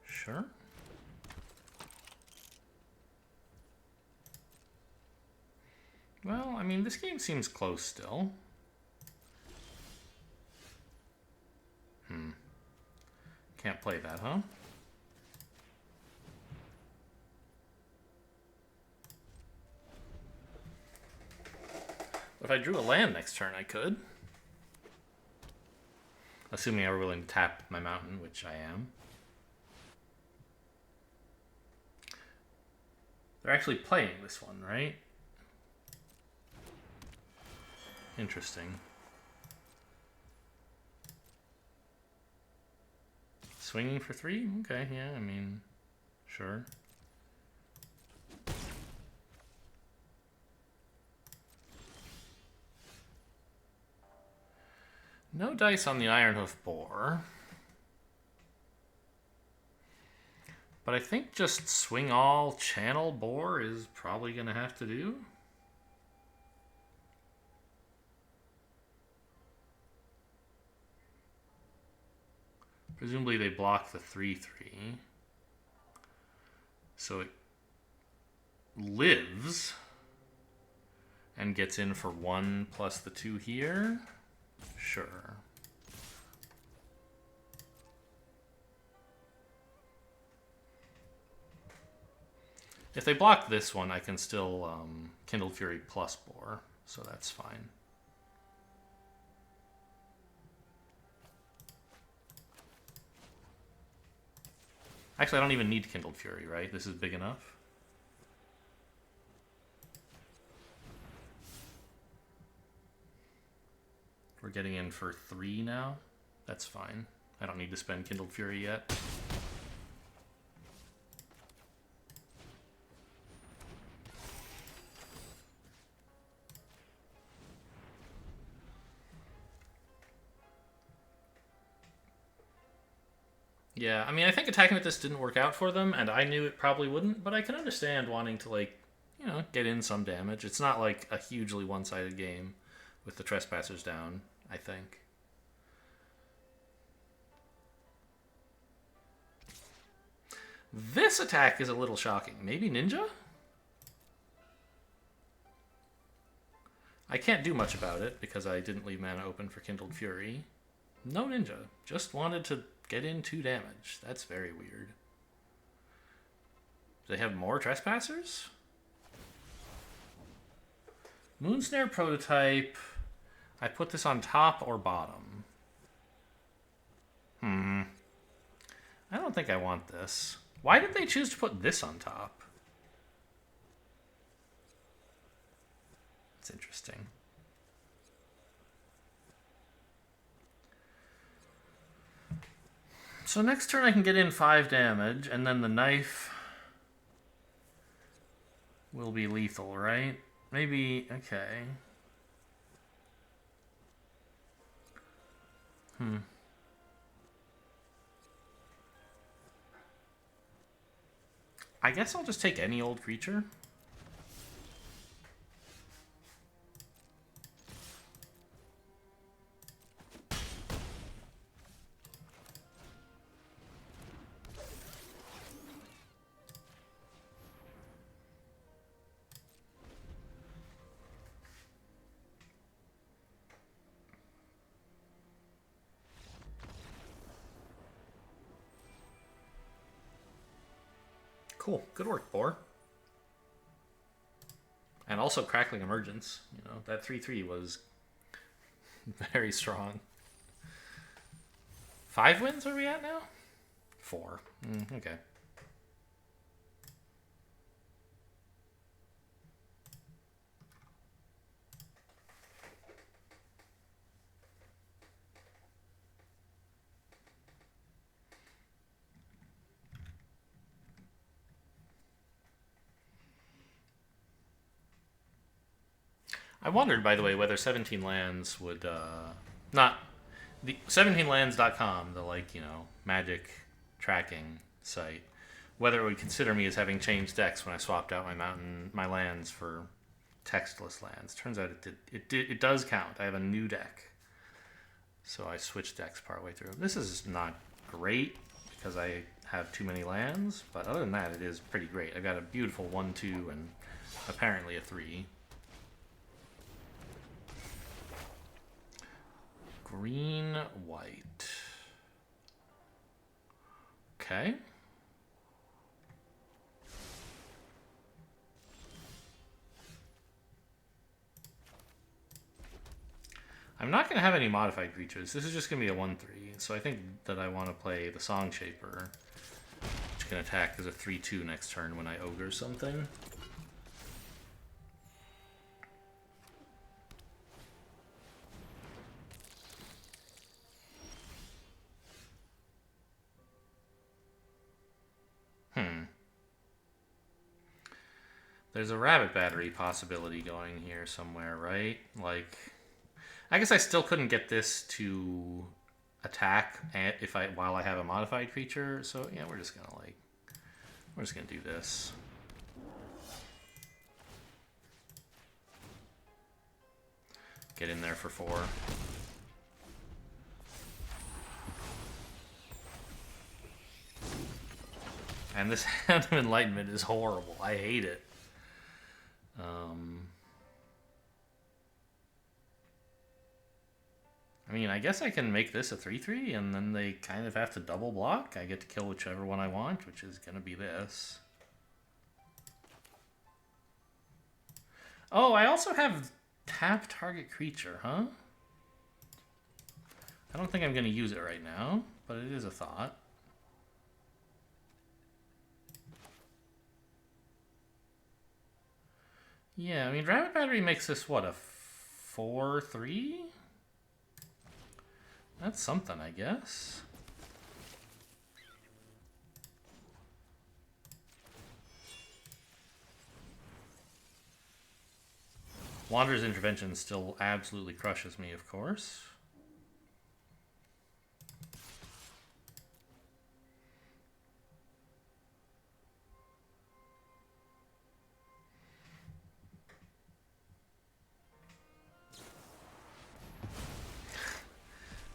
Sure. Well, I mean, this game seems close still. Can't play that, huh? If I drew a land next turn, I could. Assuming I were willing to tap my mountain, which I am. They're actually playing this one, right? Interesting. Swinging for 3? Okay, yeah, I mean, sure. No dice on the Ironhoof Boar. But I think just swing all channel boar is probably going to have to do. Presumably they block the 3/3. So it lives and gets in for 1 plus the 2 here. Sure. If they block this one, I can still Kindled Fury plus Boar, so that's fine. Actually, I don't even need Kindled Fury, right? This is big enough. We're getting in for 3 now. That's fine. I don't need to spend Kindled Fury yet. Yeah, I mean, I think attacking with this didn't work out for them, and I knew it probably wouldn't, but I can understand wanting to, like, you know, get in some damage. It's not like a hugely one-sided game with the Trespassers down, I think. This attack is a little shocking. Maybe Ninja? I can't do much about it because I didn't leave mana open for Kindled Fury. No Ninja. Just wanted to get in 2 damage. That's very weird. Do they have more Trespassers? Moonsnare Prototype. I put this on top or bottom? I don't think I want this. Why did they choose to put this on top? It's interesting. So next turn I can get in 5 damage, and then the knife will be lethal, right? Maybe, okay. I guess I'll just take any old creature. Cool. Good work, Boar. And also Crackling Emergence. You know, that 3/3 was very strong. 5 wins are we at now? 4. Okay. I wondered, by the way, whether 17 Lands would, not, the 17lands.com, the, like, you know, magic tracking site, whether it would consider me as having changed decks when I swapped out my lands for textless lands. Turns out it does count. I have a new deck. So I switched decks partway through. This is not great because I have too many lands, but other than that, it is pretty great. I've got a beautiful 1/2 and apparently a 3. Green, white. Okay. I'm not going to have any modified creatures. This is just going to be a 1/3. So I think that I want to play the Song Shaper, which can attack as a 3/2 next turn when I ogre something. There's a rabbit battery possibility going here somewhere, right? Like, I guess I still couldn't get this to attack while I have a modified creature. So yeah, we're just gonna do this. Get in there for 4. And this Hand of Enlightenment is horrible. I hate it. I mean, I guess I can make this a 3/3, and then they kind of have to double block. I get to kill whichever one I want, which is going to be this. Oh, I also have tap target creature, huh? I don't think I'm going to use it right now, but it is a thought. Yeah, I mean, Rabbit Battery makes this, what, a 4/3? That's something, I guess. Wanderer's Intervention still absolutely crushes me, of course.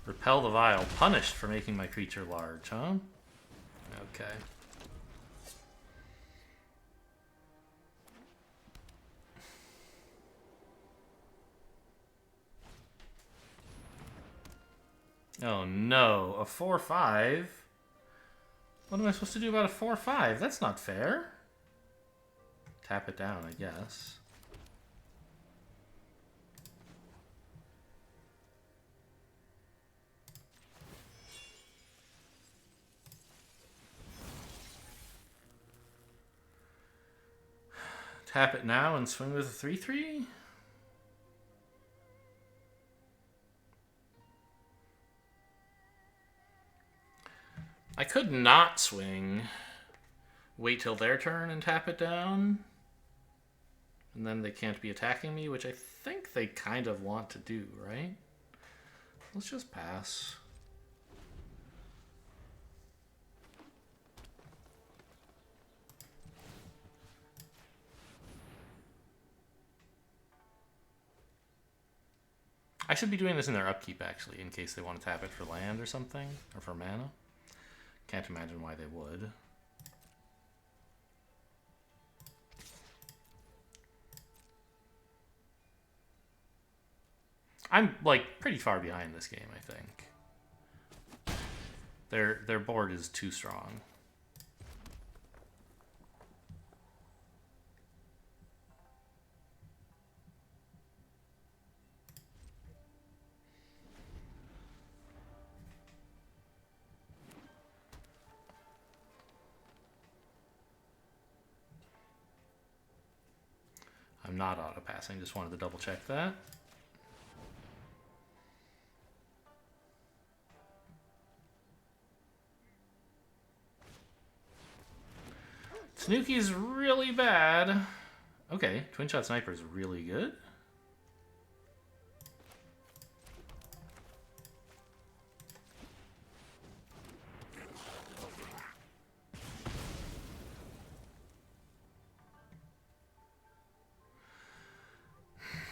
Repel the Vile. Punished for making my creature large, huh? Okay. Oh no, a 4/5? What am I supposed to do about a 4/5? That's not fair. Tap it down, I guess. Tap it now and swing with a 3/3? I could not swing. Wait till their turn and tap it down. And then they can't be attacking me, which I think they kind of want to do, right? Let's just pass. I should be doing this in their upkeep, actually, in case they want to tap it for land or something, or for mana. Can't imagine why they would. I'm, like, pretty far behind this game, I think. Their board is too strong. I'm not auto-passing, just wanted to double check that. Snooki's really bad. Okay, Twin Shot Sniper is really good.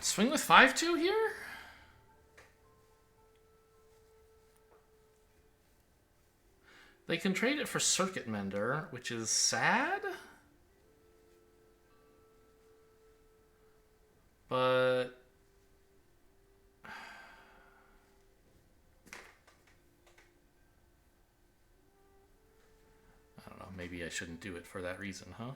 Swing with 5-2 here? They can trade it for Circuit Mender, which is sad. But I don't know, maybe I shouldn't do it for that reason, huh?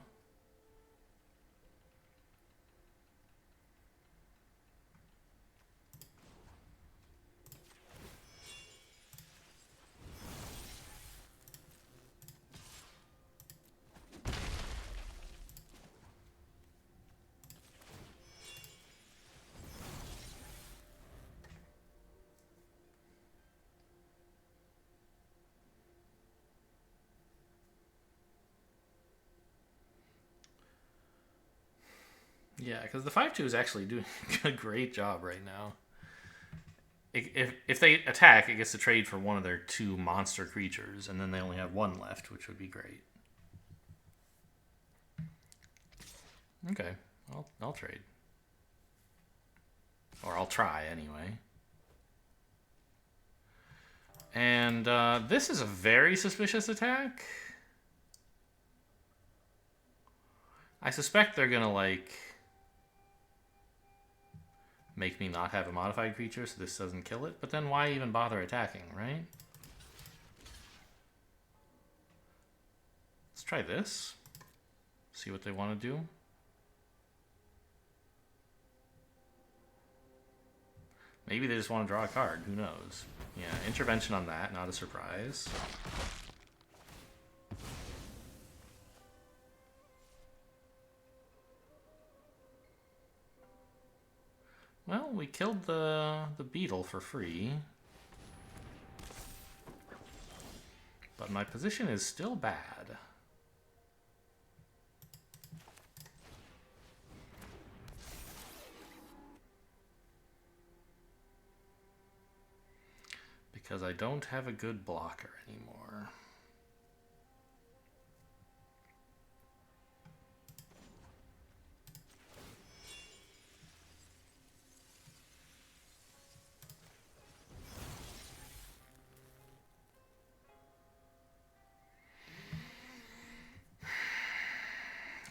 Yeah, because the 5-2 is actually doing a great job right now. If they attack, it gets to trade for one of their 2 monster creatures, and then they only have 1 left, which would be great. Okay, I'll trade. Or I'll try, anyway. And this is a very suspicious attack. I suspect they're going to, like, make me not have a modified creature so this doesn't kill it. But then why even bother attacking, right? Let's try this. See what they want to do. Maybe they just want to draw a card. Who knows? Yeah, intervention on that. Not a surprise. Well, we killed the beetle for free. But my position is still bad. Because I don't have a good blocker anymore.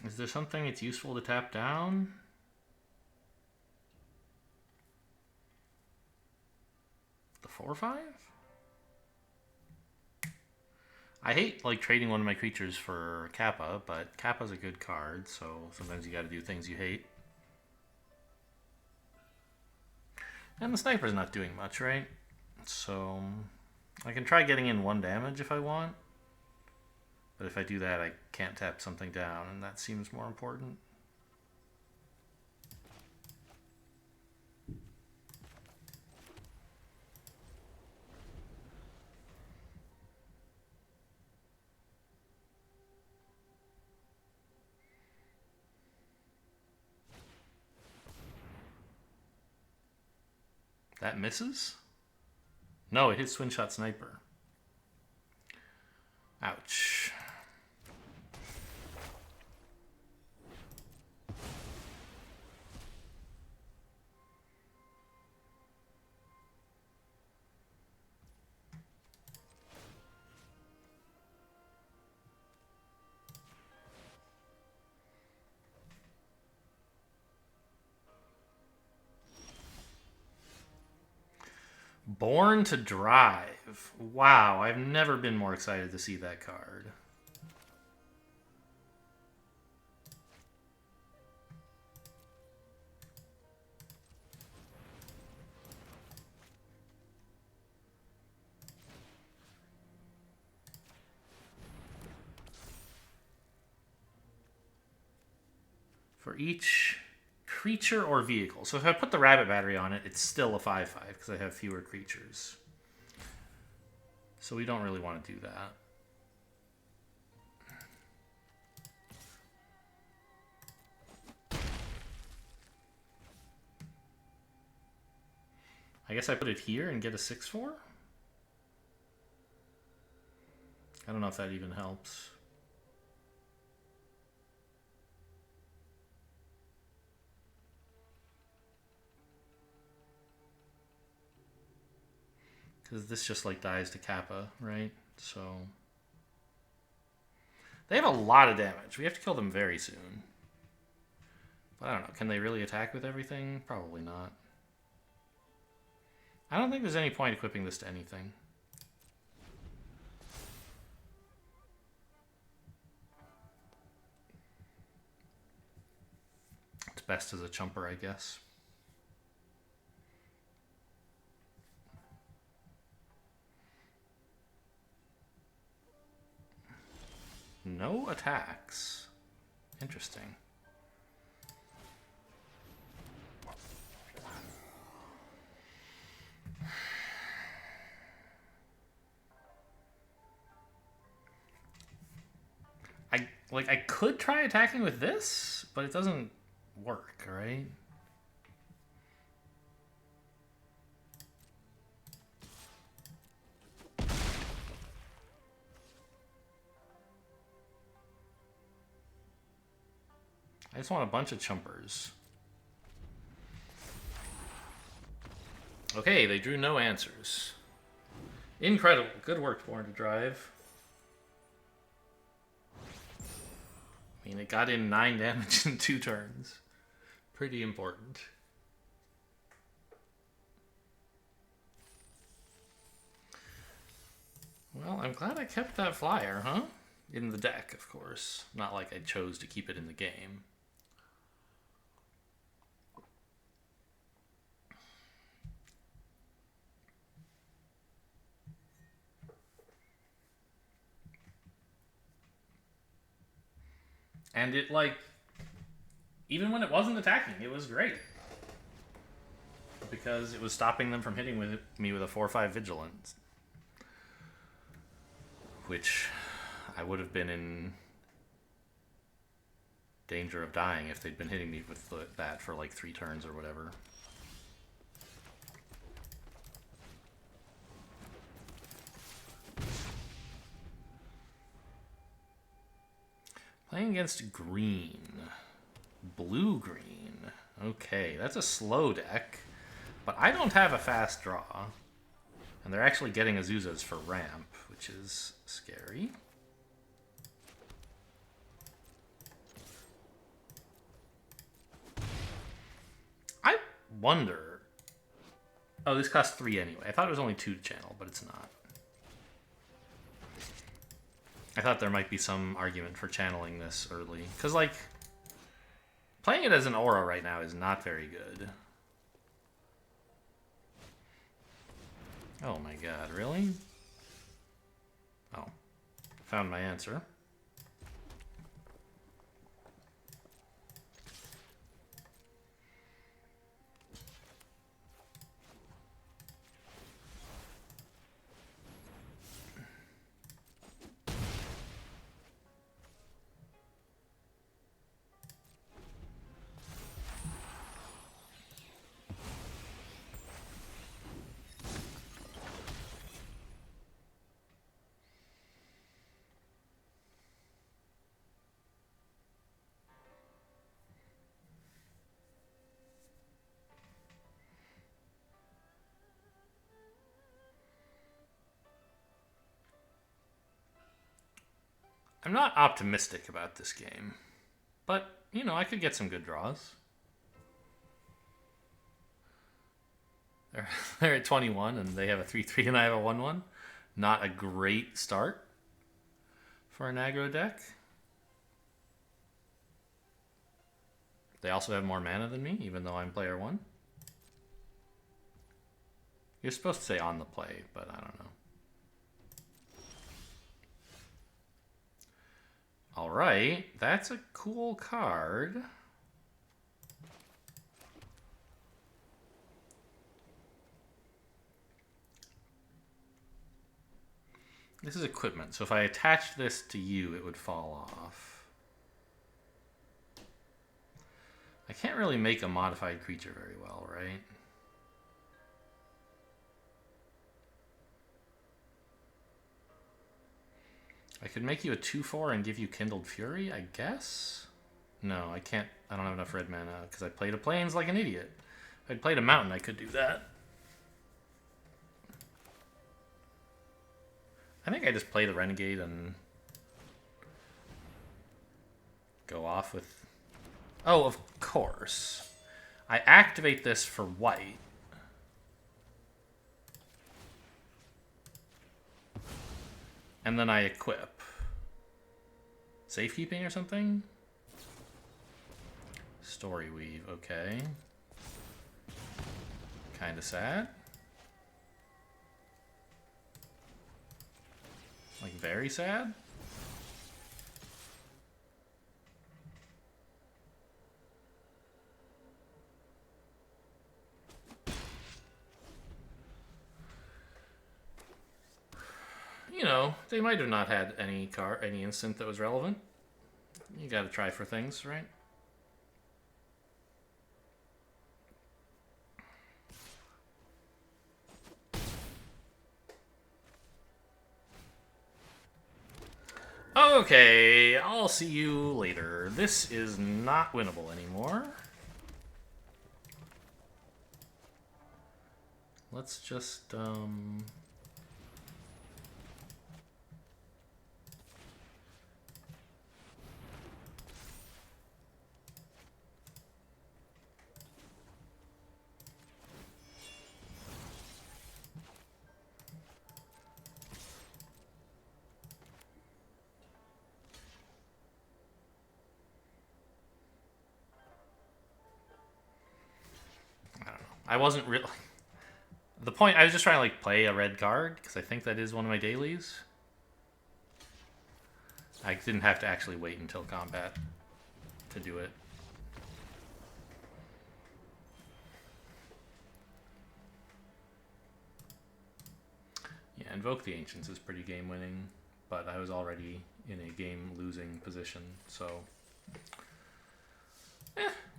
Is there something it's useful to tap down? The 4/5? I hate like trading one of my creatures for Kappa, but Kappa's a good card, so sometimes you gotta do things you hate. And the sniper's not doing much, right? So I can try getting in 1 damage if I want. But if I do that, I can't tap something down, and that seems more important. That misses? No, it hits Twin Shot Sniper. Ouch. Born to Drive. Wow, I've never been more excited to see that card. For each creature or vehicle. So if I put the rabbit battery on it, it's still a 5/5 because I have fewer creatures. So we don't really want to do that. I guess I put it here and get a 6/4? I don't know if that even helps. Because this just like dies to Kappa, right? So they have a lot of damage. We have to kill them very soon. But I don't know. Can they really attack with everything? Probably not. I don't think there's any point equipping this to anything. It's best as a chumper, I guess. No attacks. Interesting. I could try attacking with this, but it doesn't work, right? I just want a bunch of chumpers. Okay, they drew no answers. Incredible. Good work, Born to Drive. I mean, it got in 9 damage in 2 turns. Pretty important. Well, I'm glad I kept that flyer, huh? In the deck, of course. Not like I chose to keep it in the game. And it, like, even when it wasn't attacking, it was great. Because it was stopping them from hitting me with a 4/5 Vigilance. Which I would have been in danger of dying if they'd been hitting me with that for like 3 turns or whatever. Playing against green. Blue-green. Okay, that's a slow deck. But I don't have a fast draw. And they're actually getting Azuzas for ramp, which is scary. I wonder... Oh, this costs 3 anyway. I thought it was only 2 to channel, but it's not. I thought there might be some argument for channeling this early. Because, like, playing it as an aura right now is not very good. Oh my god, really? Oh. Found my answer. I'm not optimistic about this game, but, you know, I could get some good draws. They're at 21, and they have a 3/3, and I have a 1/1. Not a great start for an aggro deck. They also have more mana than me, even though I'm player 1. You're supposed to say on the play, but I don't know. Alright, that's a cool card. This is equipment, so if I attached this to you, it would fall off. I can't really make a modified creature very well, right? I could make you a 2/4 and give you Kindled Fury, I guess? No, I can't. I don't have enough red mana because I played a Plains like an idiot. If I'd played a Mountain, I could do that. I think I just play the Renegade and go off with... Oh, of course. I activate this for white. And then I equip. Safekeeping or something? Story Weave, okay. Kinda sad. Like, very sad? You know, they might have not had any instant that was relevant. You gotta try for things, right? Okay, I'll see you later. This is not winnable anymore. Let's just, I wasn't really... The point, I was just trying to like play a red card, because I think that is one of my dailies. I didn't have to actually wait until combat to do it. Yeah, Invoke the Ancients is pretty game winning, but I was already in a game losing position, so...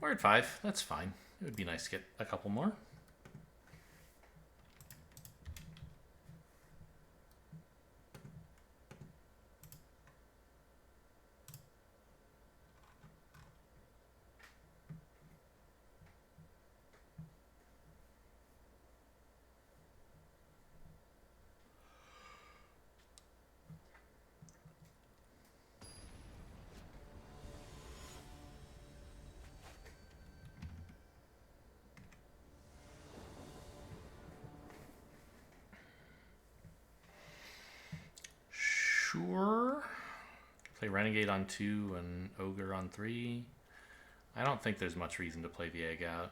we're at 5, that's fine. It would be nice to get a couple more. Sure. Play Renegade on 2 and Ogre on 3. I don't think there's much reason to play the egg out.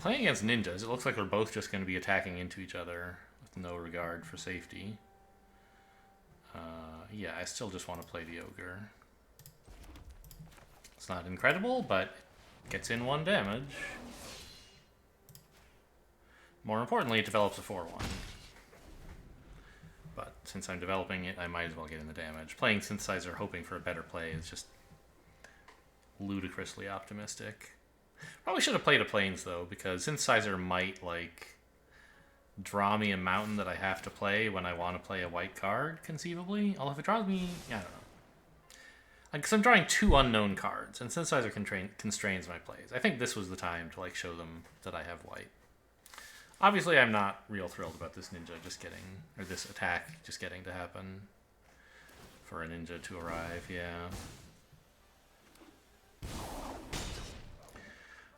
Playing against ninjas, it looks like we're both just going to be attacking into each other with no regard for safety. Yeah, I still just want to play the Ogre. It's not incredible, but it gets in 1 damage. More importantly, it develops a 4-1. But since I'm developing it, I might as well get in the damage. Playing Synthesizer hoping for a better play is just ludicrously optimistic. Probably should have played a Plains, though, because Synthesizer might, like, draw me a mountain that I have to play when I want to play a white card, conceivably. Although if it draws me, I don't know. Because I'm drawing 2 unknown cards, and Synthesizer constrains my plays. I think this was the time to, like, show them that I have white. Obviously, I'm not real thrilled about this ninja just getting, or this attack just getting to happen. For a ninja to arrive, yeah.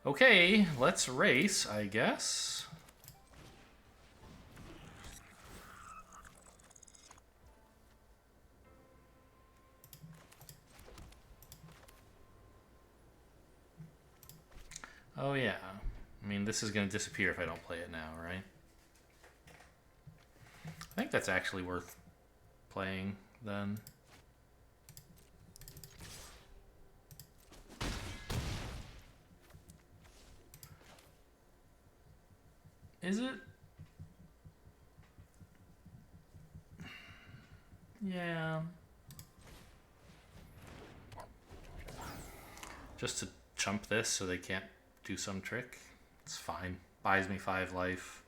Okay, let's race, I guess. Oh yeah. I mean, this is going to disappear if I don't play it now, right? I think that's actually worth playing, then. Is it? Yeah. Just to chump this so they can't do some trick. It's fine. Buys me 5 life.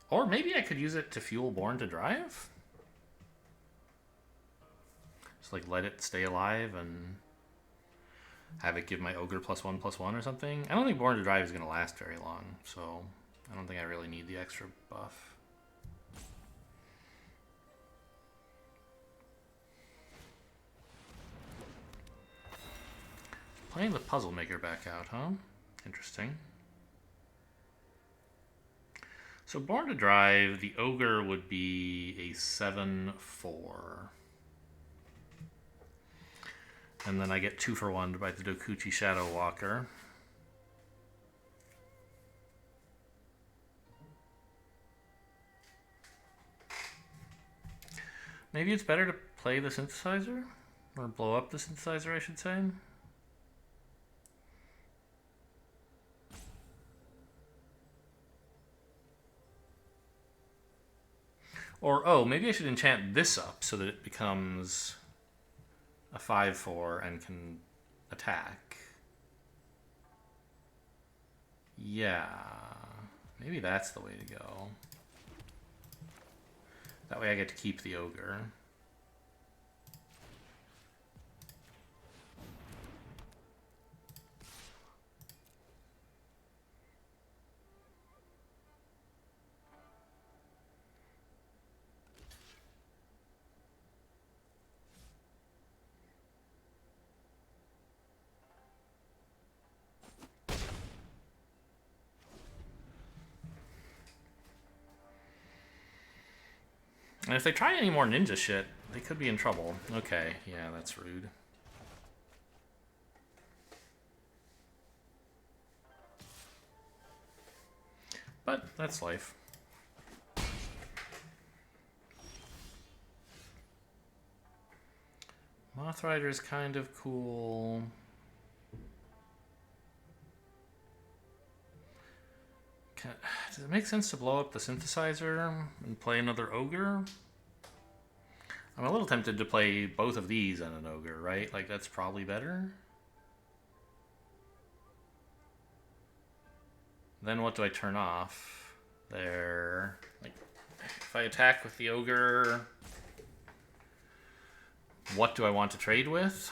Or maybe I could use it to fuel Born to Drive? Just like let it stay alive and have it give my Ogre +1/+1 or something. I don't think Born to Drive is going to last very long, so I don't think I really need the extra buff. Playing the Puzzle Maker back out, huh? Interesting. So Born to Drive, the Ogre would be a 7/4. And then I get 2 for 1 by the Dokuchi Shadow Walker. Maybe it's better to play the synthesizer? Or blow up the synthesizer, I should say. Or, oh, maybe I should enchant this up so that it becomes a 5/4 and can attack. Yeah, maybe that's the way to go. That way I get to keep the Ogre. And if they try any more ninja shit, they could be in trouble. Okay, yeah, that's rude. But that's life. Moth Rider is kind of cool. Does it make sense to blow up the synthesizer and play another Ogre? I'm a little tempted to play both of these and an Ogre, right? Like, that's probably better. Then what do I turn off? There. Like, if I attack with the Ogre, what do I want to trade with?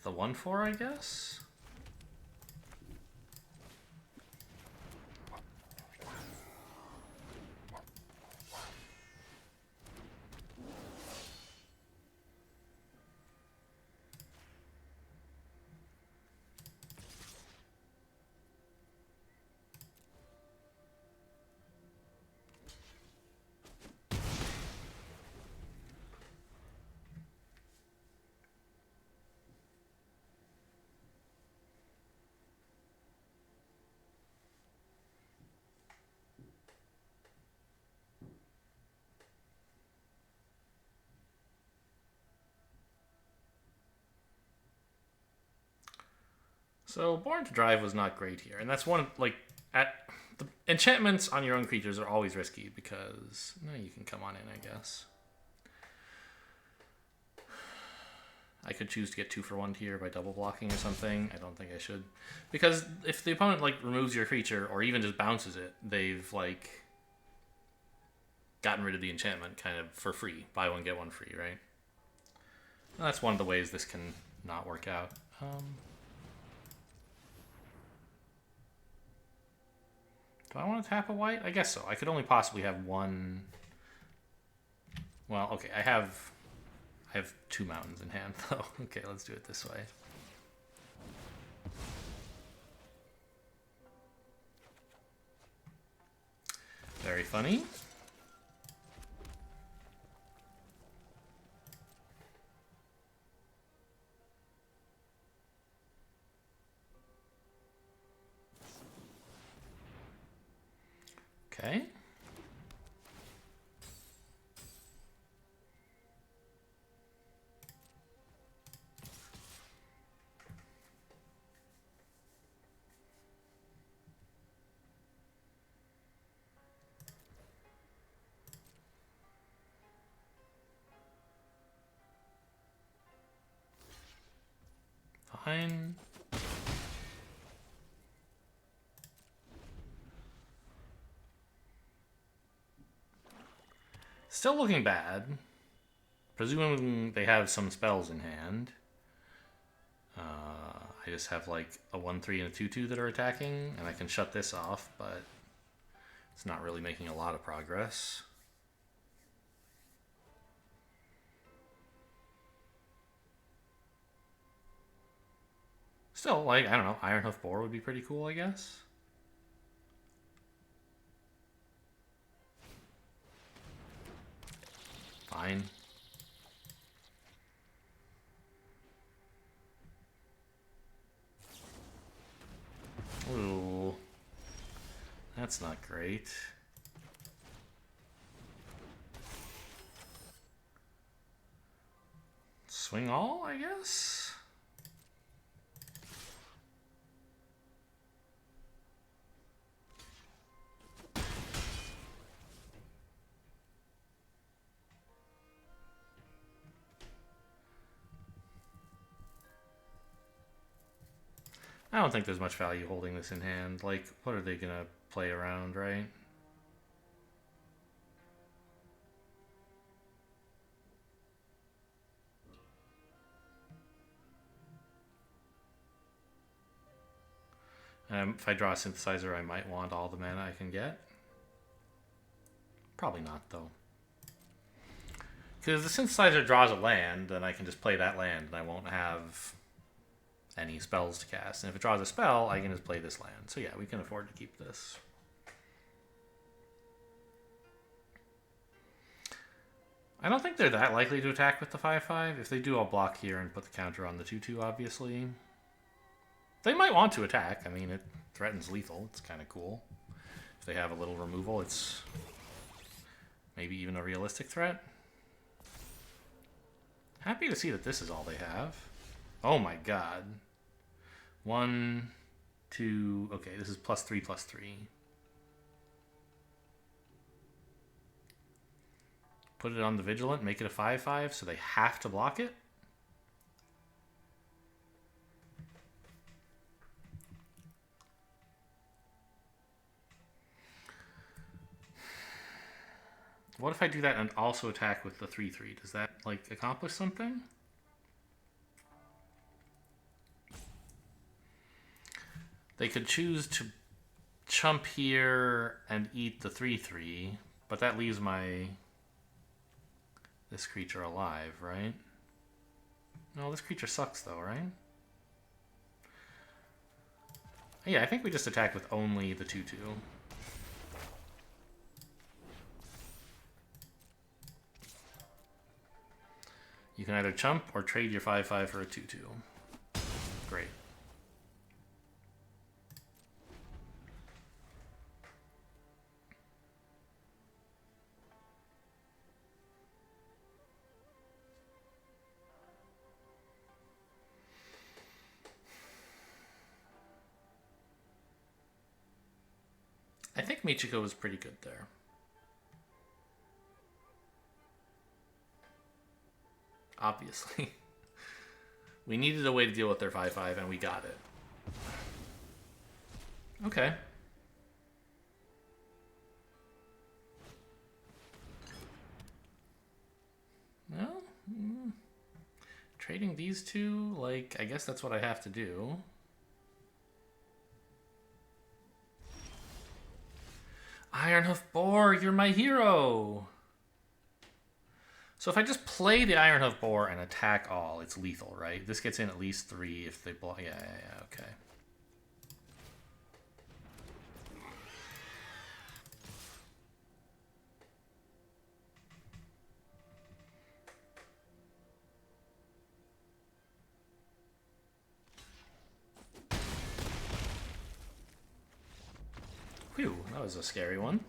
The 1/4, I guess? So Born to Drive was not great here, and that's one like at the enchantments on your own creatures are always risky because no, you can come on in, I guess. I could choose to get 2 for 1 here by double blocking or something. I don't think I should, because if the opponent like removes your creature or even just bounces it, they've like gotten rid of the enchantment kind of for free. Buy one get one free, right? And that's one of the ways this can not work out. Do I want to tap a white? I guess so. I could only possibly have one. Well, okay, I have 2 mountains in hand, though. Okay, let's do it this way. Very funny. fine. Still looking bad. Presuming they have some spells in hand. I just have like a 1/3 and a 2/2 that are attacking, and I can shut this off, but it's not really making a lot of progress. Still, like, I don't know, Iron Hoof Boar would be pretty cool, I guess. Fine. Ooh. That's not great. Swing all, I guess? I don't think there's much value holding this in hand. Like, what are they gonna play around, right? If I draw a synthesizer, I might want all the mana I can get. Probably not, though. Because if the synthesizer draws a land, then I can just play that land, and I won't have any spells to cast. And if it draws a spell, I can just play this land. So yeah, we can afford to keep this. I don't think they're that likely to attack with the 5/5. If they do, I'll block here and put the counter on the 2/2, obviously. They might want to attack. I mean, it threatens lethal. It's kind of cool. If they have a little removal, it's maybe even a realistic threat. Happy to see that this is all they have. Oh my god. 1, 2... Okay, this is +3/+3. Put it on the Vigilant, make it a 5/5, so they have to block it? What if I do that and also attack with the 3/3? Does that, like, accomplish something? They could choose to chump here and eat the 3/3, but that leaves this creature alive, right? No, this creature sucks though, right? Yeah, I think we just attack with only the 2/2. You can either chump or trade your 5/5 for a 2/2. Great. I think Michiko was pretty good there. Obviously. We needed a way to deal with their 5/5, and we got it. Okay. Well, trading these two, like, I guess that's what I have to do. Ironhoof Boar, you're my hero! So if I just play the Ironhoof Boar and attack all, it's lethal, right? This gets in at least 3 if they block. Yeah, okay. Whew, that was a scary one.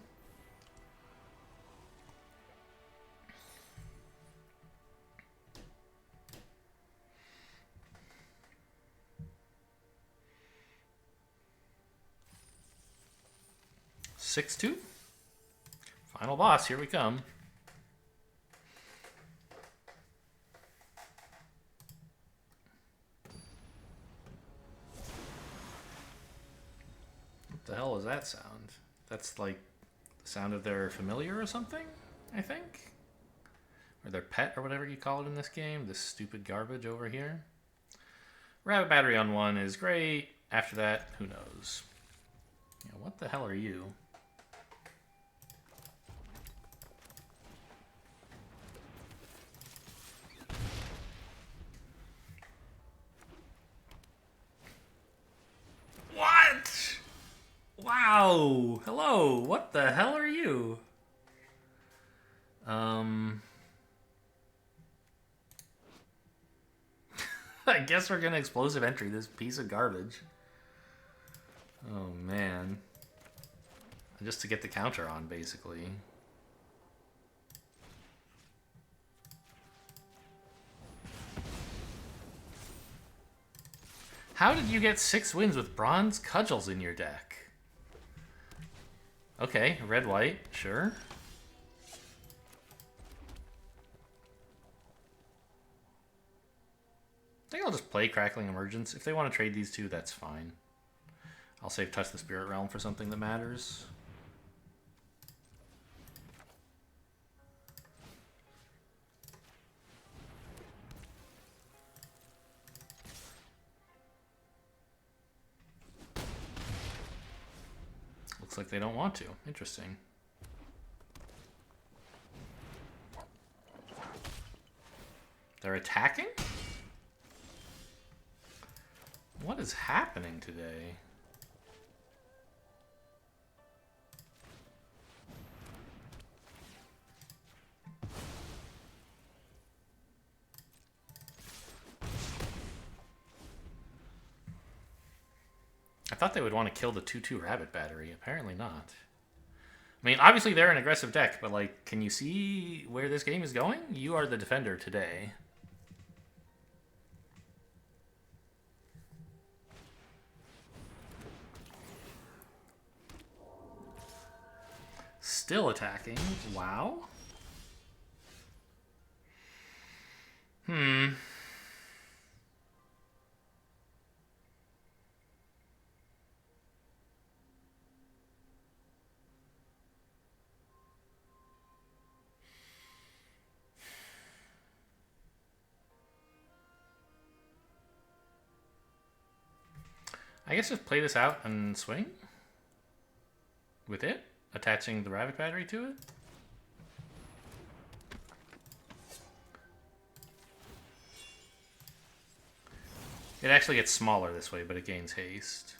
Six, 2. Final boss, here we come. the hell is that sound? That's like the sound of their familiar or something, I think? Or their pet or whatever you call it in this game. This stupid garbage over here. Rabbit battery on 1 is great. After that, who knows? Yeah, what the hell are you? What? Wow. Hello. What the hell are you? I guess we're gonna explosive entry this piece of garbage. Oh man. Just to get the counter on, basically. How did you get 6 wins with bronze cudgels in your deck? Okay, red-white, sure. I think I'll just play Crackling Emergence. If they want to trade these two, that's fine. I'll save Touch the Spirit Realm for something that matters. Looks like they don't want to. Interesting. They're attacking? What is happening today? I thought they would want to kill the 2/2 rabbit battery. Apparently not. I mean, obviously they're an aggressive deck, but like, can you see where this game is going? You are the defender today. Still attacking. Wow. I guess just play this out and swing with it, attaching the rabbit battery to it. It actually gets smaller this way, but it gains haste.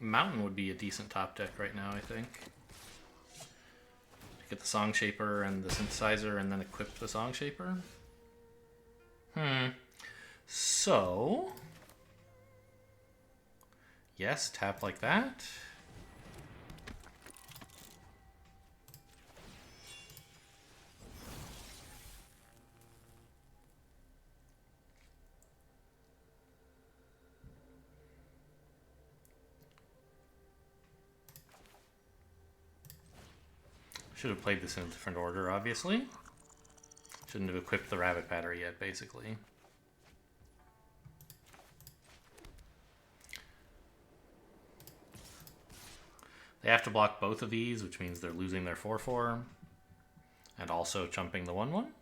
Mountain would be a decent top deck right now, I think. Get the Song Shaper and the Synthesizer and then equip the Song Shaper. So... yes, tap like that. Should have played this in a different order, obviously. Shouldn't have equipped the rabbit battery yet, basically. They have to block both of these, which means they're losing their 4/4. And also chumping the 1/1.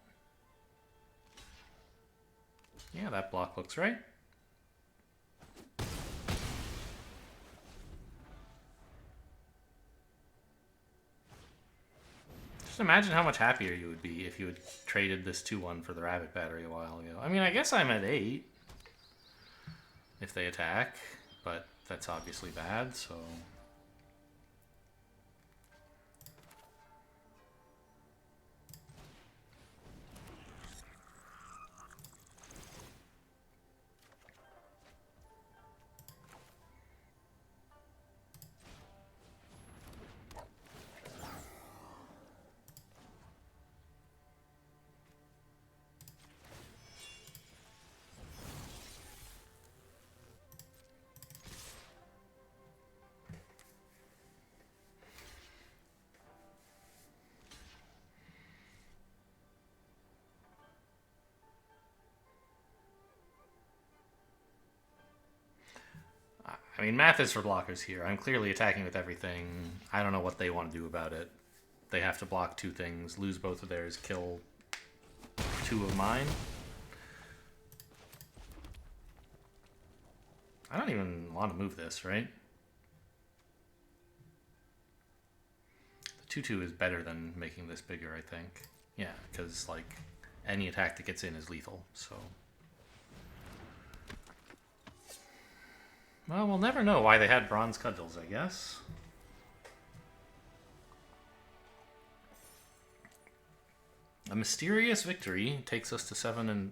Yeah, that block looks right. Just imagine how much happier you would be if you had traded this 2/1 for the rabbit battery a while ago. I mean, I guess I'm at 8 if they attack, but that's obviously bad, so... I mean, math is for blockers here. I'm clearly attacking with everything. I don't know what they want to do about it. They have to block 2 things, lose both of theirs, kill 2 of mine. I don't even want to move this, right? The 2/2 is better than making this bigger, I think. Yeah, because, like, any attack that gets in is lethal, so... Well, we'll never know why they had bronze cudgels, I guess. A mysterious victory takes us to 7-2.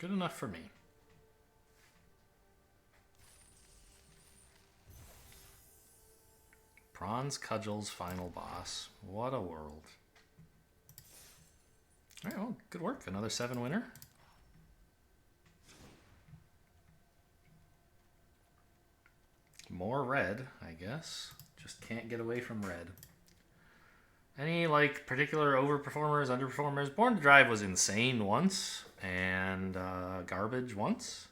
Good enough for me. Bronze Cudgels final boss. What a world. Alright, well, good work. Another 7 winner. More red, I guess. Just can't get away from red. Any, like, particular overperformers, underperformers? Born to Drive was insane once, and garbage once.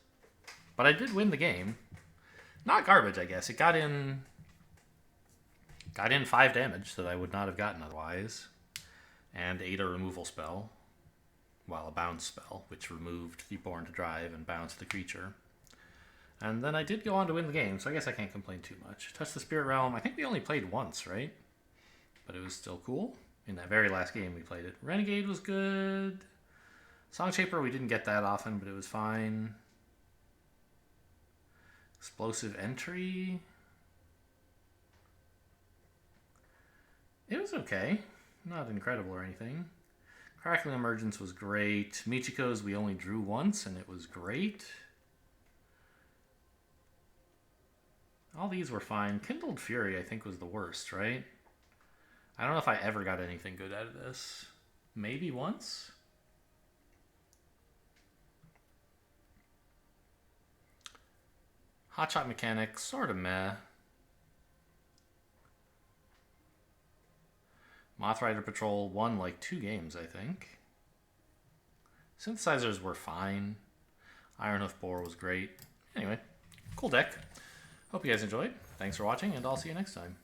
But I did win the game. Not garbage, I guess. It got in 5 damage that I would not have gotten otherwise. And 8 a removal spell. Well, a bounce spell, which removed the Born to Drive and bounced the creature. And then I did go on to win the game, so I guess I can't complain too much. Touch the Spirit Realm. I think we only played once, right? But it was still cool. In that very last game we played it. Renegade was good. Song Shaper, we didn't get that often, but it was fine. Explosive Entry. It was okay. Not incredible or anything. Crackling Emergence was great. Michiko's we only drew once, and it was great. All these were fine. Kindled Fury, I think, was the worst, right? I don't know if I ever got anything good out of this. Maybe once? Hotshot Mechanics, sort of meh. Moth Rider Patrol won like 2 games, I think. Synthesizers were fine. Iron Hoof Boar was great. Anyway, cool deck. Hope you guys enjoyed. Thanks for watching, and I'll see you next time.